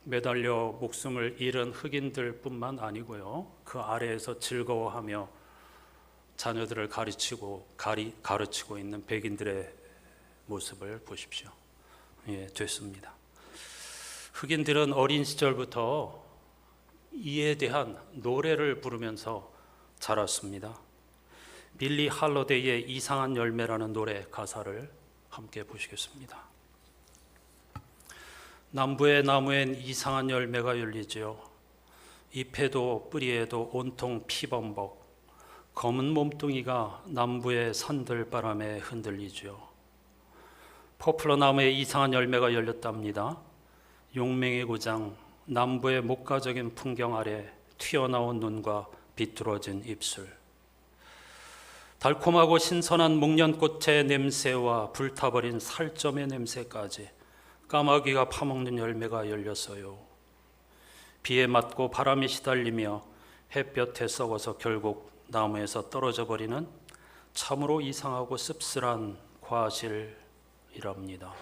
매달려 목숨을 잃은 흑인들뿐만 아니고요, 그 아래에서 즐거워하며 자녀들을 가르치고 있는 백인들의 모습을 보십시오. 예, 됐습니다. 흑인들은 어린 시절부터 이에 대한 노래를 부르면서 자랐습니다. 빌리 할러데이의 이상한 열매라는 노래 가사를 함께 보시겠습니다. 남부의 나무엔 이상한 열매가 열리지요. 잎에도 뿌리에도 온통 피범벅, 검은 몸뚱이가 남부의 산들바람에 흔들리죠. 포플러 나무에 이상한 열매가 열렸답니다. 용맹의 고장, 남부의 목가적인 풍경 아래 튀어나온 눈과 비뚤어진 입술, 달콤하고 신선한 목련꽃의 냄새와 불타버린 살점의 냄새까지 까마귀가 파먹는 열매가 열렸어요. 비에 맞고 바람에 시달리며 햇볕에 썩어서 결국 나무에서 떨어져 버리는 참으로 이상하고 씁쓸한 과실이랍니다.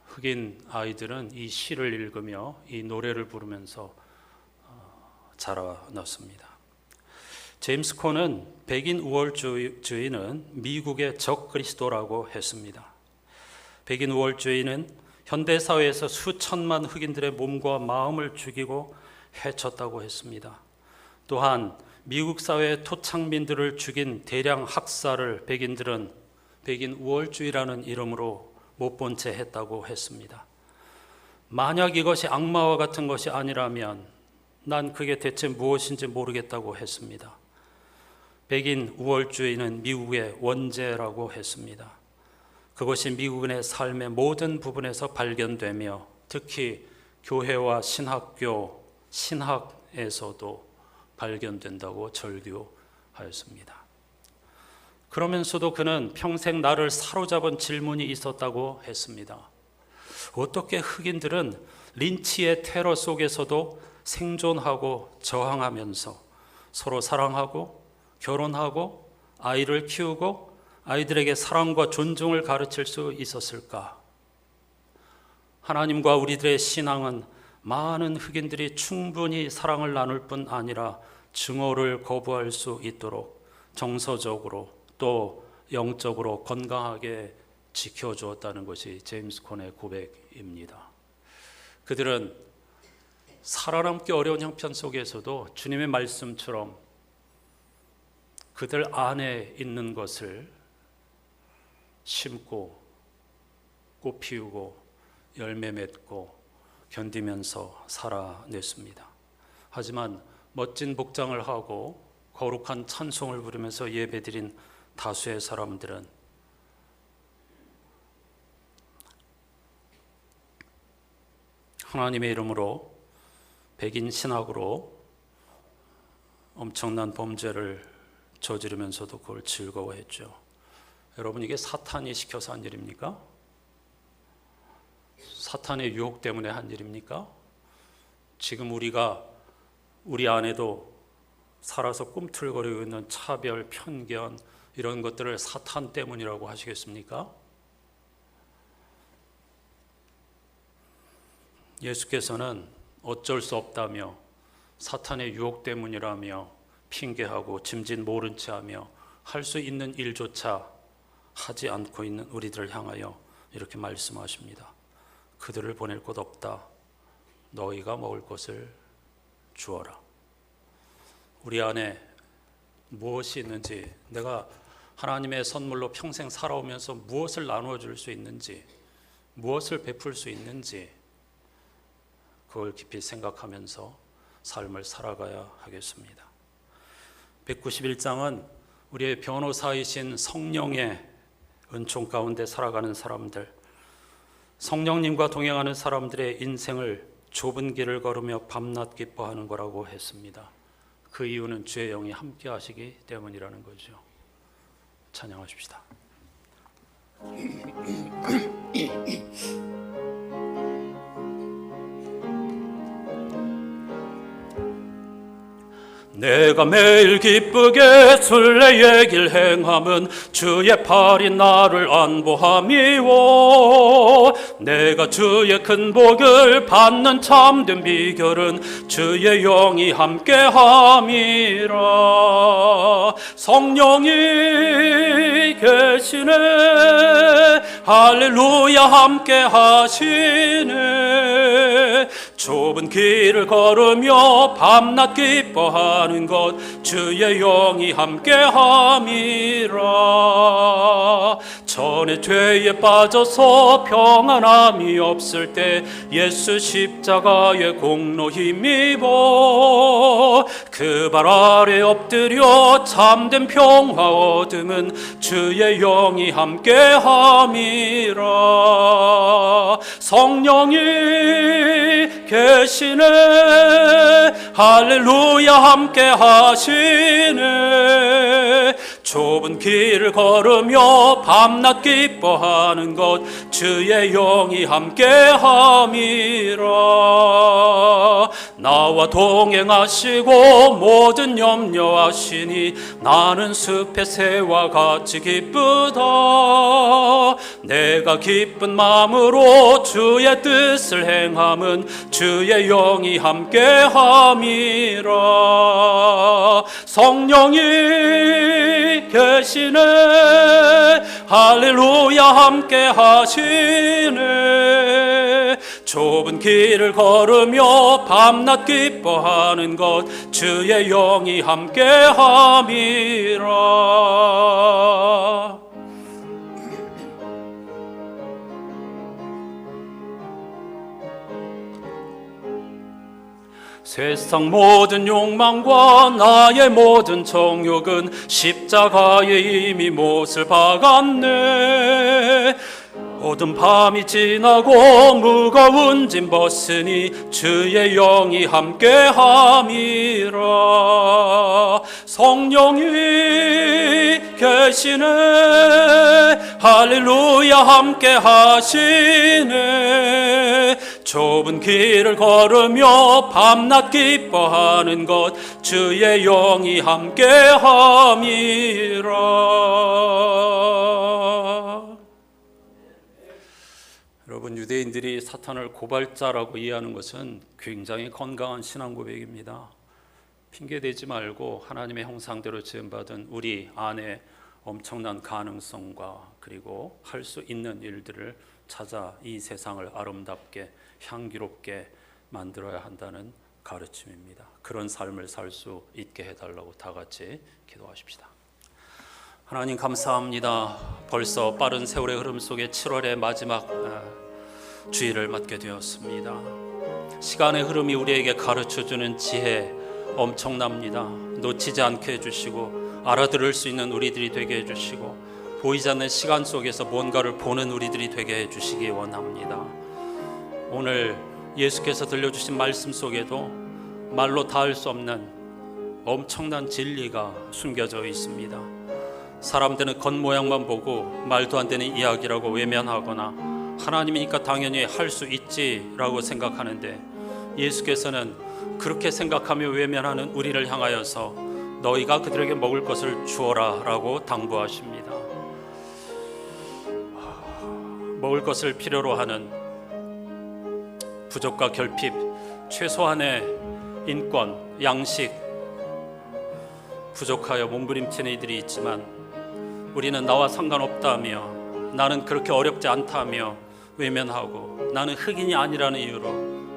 흑인 아이들은 이 시를 읽으며 이 노래를 부르면서 자라났습니다. 제임스 콘은 백인 우월주의는 미국의 적 그리스도라고 했습니다. 백인 우월주의는 현대사회에서 수천만 흑인들의 몸과 마음을 죽이고 해쳤다고 했습니다. 또한 미국 사회의 토착민들을 죽인 대량 학살을 백인들은 백인 우월주의라는 이름으로 못 본 채 했다고 했습니다. 만약 이것이 악마와 같은 것이 아니라면 난 그게 대체 무엇인지 모르겠다고 했습니다. 백인 우월주의는 미국의 원죄라고 했습니다. 그것이 미국인의 삶의 모든 부분에서 발견되며 특히 교회와 신학교, 신학에서도 발견된다고 절규하였습니다. 그러면서도 그는 평생 나를 사로잡은 질문이 있었다고 했습니다. 어떻게 흑인들은 린치의 테러 속에서도 생존하고 저항하면서 서로 사랑하고 결혼하고 아이를 키우고 아이들에게 사랑과 존중을 가르칠 수 있었을까? 하나님과 우리들의 신앙은 많은 흑인들이 충분히 사랑을 나눌 뿐 아니라 증오를 거부할 수 있도록 정서적으로 또 영적으로 건강하게 지켜주었다는 것이 제임스 콘의 고백입니다. 그들은 살아남기 어려운 형편 속에서도 주님의 말씀처럼 그들 안에 있는 것을 심고 꽃 피우고 열매 맺고 견디면서 살아냈습니다. 하지만 멋진 복장을 하고 거룩한 찬송을 부르면서 예배드린 다수의 사람들은 하나님의 이름으로 백인 신학으로 엄청난 범죄를 저지르면서도 그걸 즐거워했죠. 여러분, 이게 사탄이 시켜서 한 일입니까? 사탄의 유혹 때문에 한 일입니까? 지금 우리가 우리 안에도 살아서 꿈틀거리고 있는 차별, 편견 이런 것들을 사탄 때문이라고 하시겠습니까? 예수께서는 어쩔 수 없다며 사탄의 유혹 때문이라며 핑계하고 짐짓 모른 채 하며 할 수 있는 일조차 하지 않고 있는 우리들을 향하여 이렇게 말씀하십니다. 그들을 보낼 곳 없다. 너희가 먹을 것을 주어라. 우리 안에 무엇이 있는지, 내가 하나님의 선물로 평생 살아오면서 무엇을 나누어 줄 수 있는지, 무엇을 베풀 수 있는지 그걸 깊이 생각하면서 삶을 살아가야 하겠습니다. 191장은 우리의 변호사이신 성령의 은총 가운데 살아가는 사람들, 성령님과 동행하는 사람들의 인생을 좁은 길을 걸으며 밤낮 기뻐하는 거라고 했습니다. 그 이유는 주의 영이 함께 하시기 때문이라는 거죠. 찬양하십시다. 내가 매일 기쁘게 순례의 길 행함은 주의 팔이 나를 안보함이요, 내가 주의 큰 복을 받는 참된 비결은 주의 영이 함께함이라. 성령이 계시네, 할렐루야, 함께하시네. 좁은 길을 걸으며 밤낮 기뻐하는 것 주의 영이 함께함이라. 전에 죄에 빠져서 평안함이 없을 때 예수 십자가의 공로 힘입어 그 발 아래 엎드려 참된 평화 얻음은 주의 영이 함께함이라. 성령이 계시네 할렐루야 함께 하시네. 좁은 길을 걸으며 밤낮 기뻐하는 것 주의 영이 함께함이라. 나와 동행하시고 모든 염려하시니 나는 숲의 새와 같이 기쁘다. 내가 기쁜 마음으로 주의 뜻을 행함은 주의 영이 함께함이라. 성령이 계시네 할렐루야 함께 하시네. 좁은 길을 걸으며 밤낮 기뻐하는 것 주의 영이 함께함이라. 세상 모든 욕망과 나의 모든 정욕은 십자가에 이미 못을 박았네. 어두운 밤이 지나고 무거운 짐 벗으니 주의 영이 함께함이라. 성령이 계시네 할렐루야 함께 하시네. 좁은 길을 걸으며 밤낮 기뻐하는 것 주의 영이 함께함이라. 여러분, 유대인들이 사탄을 고발자라고 이해하는 것은 굉장히 건강한 신앙 고백입니다. 핑계대지 말고 하나님의 형상대로 지음받은 우리 안에 엄청난 가능성과 그리고 할 수 있는 일들을 찾아 이 세상을 아름답게 향기롭게 만들어야 한다는 가르침입니다. 그런 삶을 살 수 있게 해달라고 다 같이 기도하십시다. 하나님 감사합니다. 벌써 빠른 세월의 흐름 속에 7월의 마지막 주일을 맞게 되었습니다. 시간의 흐름이 우리에게 가르쳐주는 지혜 엄청납니다. 놓치지 않게 해주시고 알아들을 수 있는 우리들이 되게 해주시고 보이지 않는 시간 속에서 뭔가를 보는 우리들이 되게 해주시기 원합니다. 오늘 예수께서 들려주신 말씀 속에도 말로 닿을 수 없는 엄청난 진리가 숨겨져 있습니다. 사람들은 겉모양만 보고 말도 안 되는 이야기라고 외면하거나 하나님이니까 당연히 할 수 있지라고 생각하는데 예수께서는 그렇게 생각하며 외면하는 우리를 향하여서 너희가 그들에게 먹을 것을 주어라 라고 당부하십니다. 먹을 것을 필요로 하는 부족과 결핍, 최소한의 인권, 양식 부족하여 몸부림치는 이들이 있지만 우리는 나와 상관없다며 나는 그렇게 어렵지 않다며 외면하고 나는 흑인이 아니라는 이유로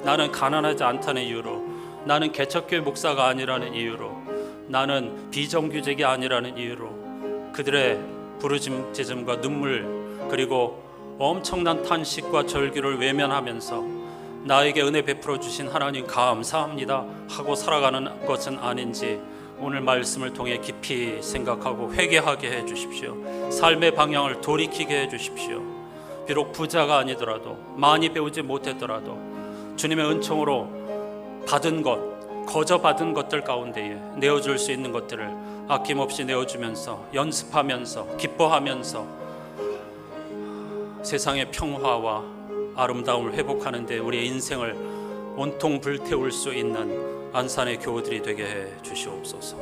나는 가난하지 않다는 이유로 나는 개척교회 목사가 아니라는 이유로 나는 비정규직이 아니라는 이유로 그들의 부르짖음과 눈물 그리고 엄청난 탄식과 절규를 외면하면서 나에게 은혜 베풀어 주신 하나님 감사합니다 하고 살아가는 것은 아닌지 오늘 말씀을 통해 깊이 생각하고 회개하게 해 주십시오. 삶의 방향을 돌이키게 해 주십시오. 비록 부자가 아니더라도 많이 배우지 못했더라도 주님의 은총으로 받은 것, 거저 받은 것들 가운데에 내어줄 수 있는 것들을 아낌없이 내어주면서 연습하면서 기뻐하면서 세상의 평화와 아름다움을 회복하는 데 우리의 인생을 온통 불태울 수 있는 안산의 교우들이 되게 해 주시옵소서.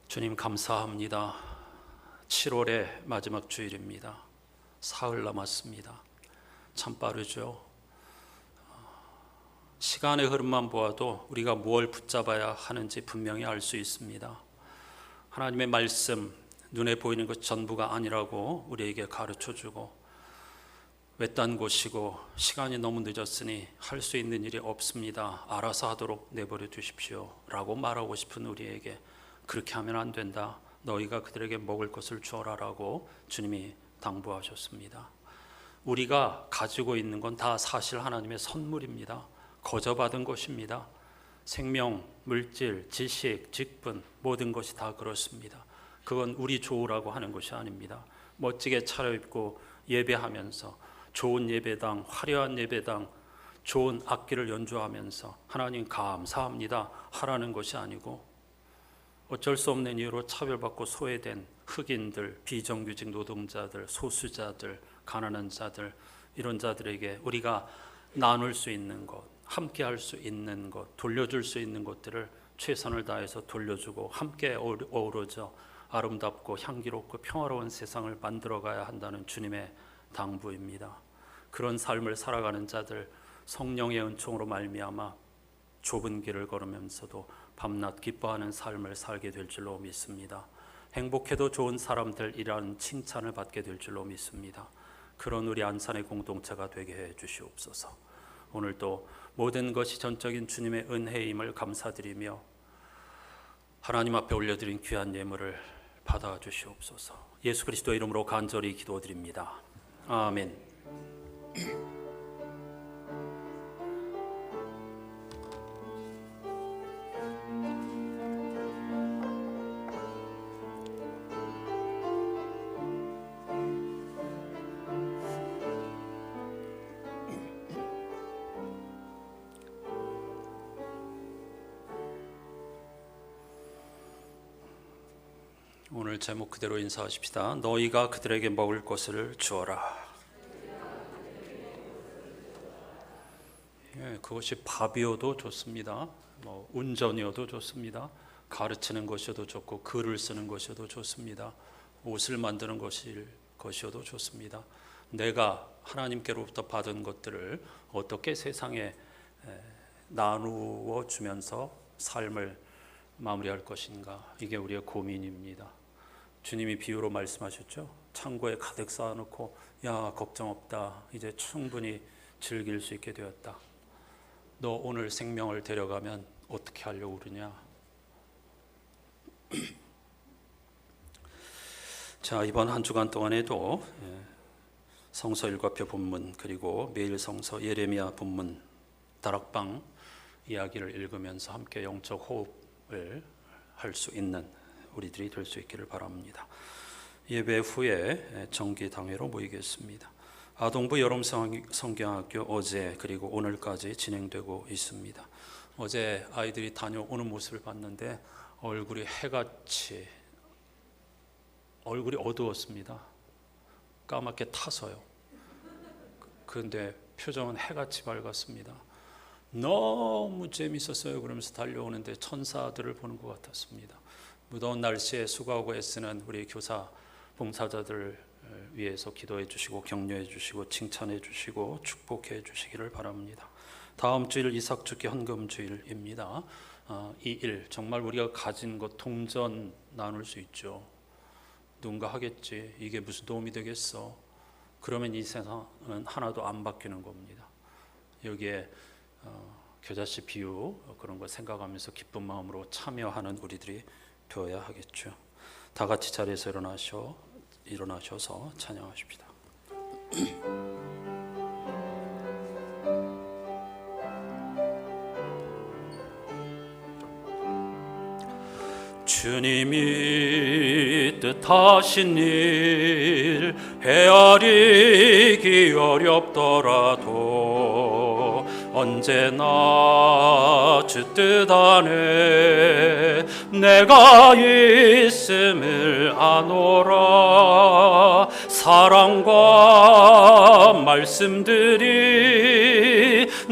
주님 감사합니다. 7월의 마지막 주일입니다. 사흘 남았습니다. 참 빠르죠. 시간의 흐름만 보아도 우리가 뭘 붙잡아야 하는지 분명히 알 수 있습니다. 하나님의 말씀 눈에 보이는 것 전부가 아니라고 우리에게 가르쳐주고 외딴 곳이고 시간이 너무 늦었으니 할 수 있는 일이 없습니다. 알아서 하도록 내버려 두십시오 라고 말하고 싶은 우리에게 그렇게 하면 안 된다. 너희가 그들에게 먹을 것을 주어라 라고 주님이 당부하셨습니다. 우리가 가지고 있는 건 다 사실 하나님의 선물입니다. 거저받은 것입니다. 생명, 물질, 지식, 직분 모든 것이 다 그렇습니다. 그건 우리 좋으라고 하는 것이 아닙니다. 멋지게 차려입고 예배하면서 좋은 예배당, 화려한 예배당, 좋은 악기를 연주하면서 하나님 감사합니다 하라는 것이 아니고 어쩔 수 없는 이유로 차별받고 소외된 흑인들, 비정규직 노동자들, 소수자들, 가난한 자들 이런 자들에게 우리가 나눌 수 있는 것, 함께 할 수 있는 것, 돌려줄 수 있는 것들을 최선을 다해서 돌려주고 함께 어우러져 아름답고 향기롭고 평화로운 세상을 만들어가야 한다는 주님의 당부입니다. 그런 삶을 살아가는 자들 성령의 은총으로 말미암아 좁은 길을 걸으면서도 밤낮 기뻐하는 삶을 살게 될 줄로 믿습니다. 행복해도 좋은 사람들이라는 칭찬을 받게 될 줄로 믿습니다. 그런 우리 안산의 공동체가 되게 해 주시옵소서. 오늘도 모든 것이 전적인 주님의 은혜임을 감사드리며 하나님 앞에 올려드린 귀한 예물을 받아 주시옵소서. 예수 그리스도의 이름으로 간절히 기도드립니다. 아멘. 오늘 제목 그대로 인사하십시다. 너희가 그들에게 먹을 것을 주어라. 예, 그것이 밥이어도 좋습니다. 운전이어도 좋습니다. 가르치는 것이어도 좋고 글을 쓰는 것이어도 좋습니다. 옷을 만드는 것이어도 좋습니다. 내가 하나님께로부터 받은 것들을 어떻게 세상에 나누어 주면서 삶을 마무리할 것인가, 이게 우리의 고민입니다. 주님이 비유로 말씀하셨죠. 창고에 가득 쌓아놓고 야 걱정 없다, 이제 충분히 즐길 수 있게 되었다. 너 오늘 생명을 데려가면 어떻게 하려고 그러냐. 자, 이번 한 주간 동안에도 성서 일과표 본문 그리고 매일 성서 예레미야 본문 다락방 이야기를 읽으면서 함께 영적 호흡을 할 수 있는 우리들이 될 수 있기를 바랍니다. 예배 후에 정기당회로 모이겠습니다. 아동부 여름 성경학교 어제 그리고 오늘까지 진행되고 있습니다. 어제 아이들이 다녀오는 모습을 봤는데 얼굴이 해같이, 얼굴이 어두웠습니다. 까맣게 타서요. 그런데 표정은 해같이 밝았습니다. 너무 재밌었어요. 그러면서 달려오는데 천사들을 보는 것 같았습니다. 무더운 날씨에 수고하고 애쓰는 우리 교사 봉사자들 위해서 기도해 주시고 격려해 주시고 칭찬해 주시고 축복해 주시기를 바랍니다. 다음 주일 이삭주기 헌금주일입니다. 이 일 정말 우리가 가진 것 동전 나눌 수 있죠. 누군가 하겠지. 이게 무슨 도움이 되겠어. 그러면 이 세상은 하나도 안 바뀌는 겁니다. 여기에 겨자씨 비유 그런 거 생각하면서 기쁜 마음으로 참여하는 우리들이 되어야 하겠죠. 다 같이 자리에서 일어나셔서 찬양하십시다. 주님이 뜻하신 일 헤아리기 어렵더라도 언제나 주 뜻 안에 내가 있음을 아노라. 사랑과 말씀들이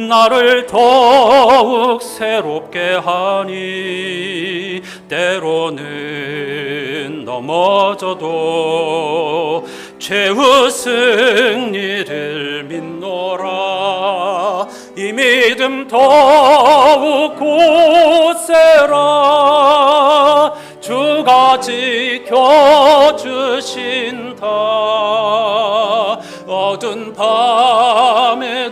나를 더욱 새롭게 하니 때로는 넘어져도 최후 승리를 믿노라. 이 믿음 더욱 굳세라. 주가 지켜주신다. 어두운 밤에도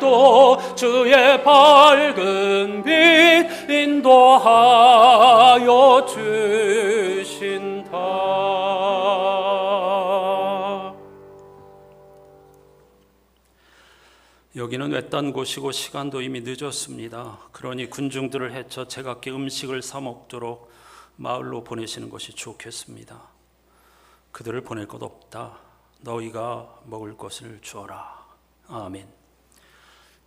주의 밝은 빛 인도하여 주신다. 여기는 외딴 곳이고 시간도 이미 늦었습니다. 그러니 군중들을 해쳐 제각기 음식을 사 먹도록 마을로 보내시는 것이 좋겠습니다. 그들을 보낼 것 없다. 너희가 먹을 것을 주어라. 아멘.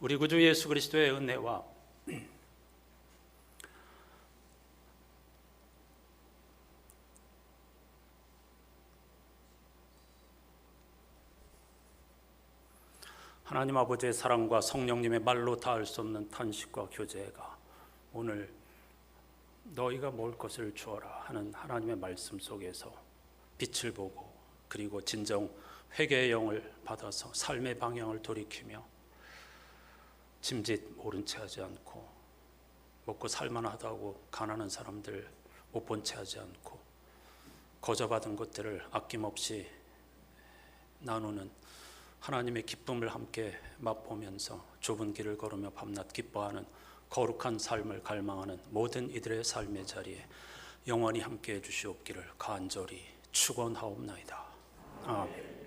우리 구주 예수 그리스도의 은혜와 하나님 아버지의 사랑과 성령님의 말로 닿을 수 없는 탄식과 교제가 오늘 너희가 먹을 것을 주어라 하는 하나님의 말씀 속에서 빛을 보고 그리고 진정 회개의 영을 받아서 삶의 방향을 돌이키며 짐짓 모른 채 하지 않고 먹고 살만하다고 가난한 사람들 못 본 채 하지 않고 거저받은 것들을 아낌없이 나누는 하나님의 기쁨을 함께 맛보면서 좁은 길을 걸으며 밤낮 기뻐하는 거룩한 삶을 갈망하는 모든 이들의 삶의 자리에 영원히 함께해 주시옵기를 간절히 축원하옵나이다. 아멘.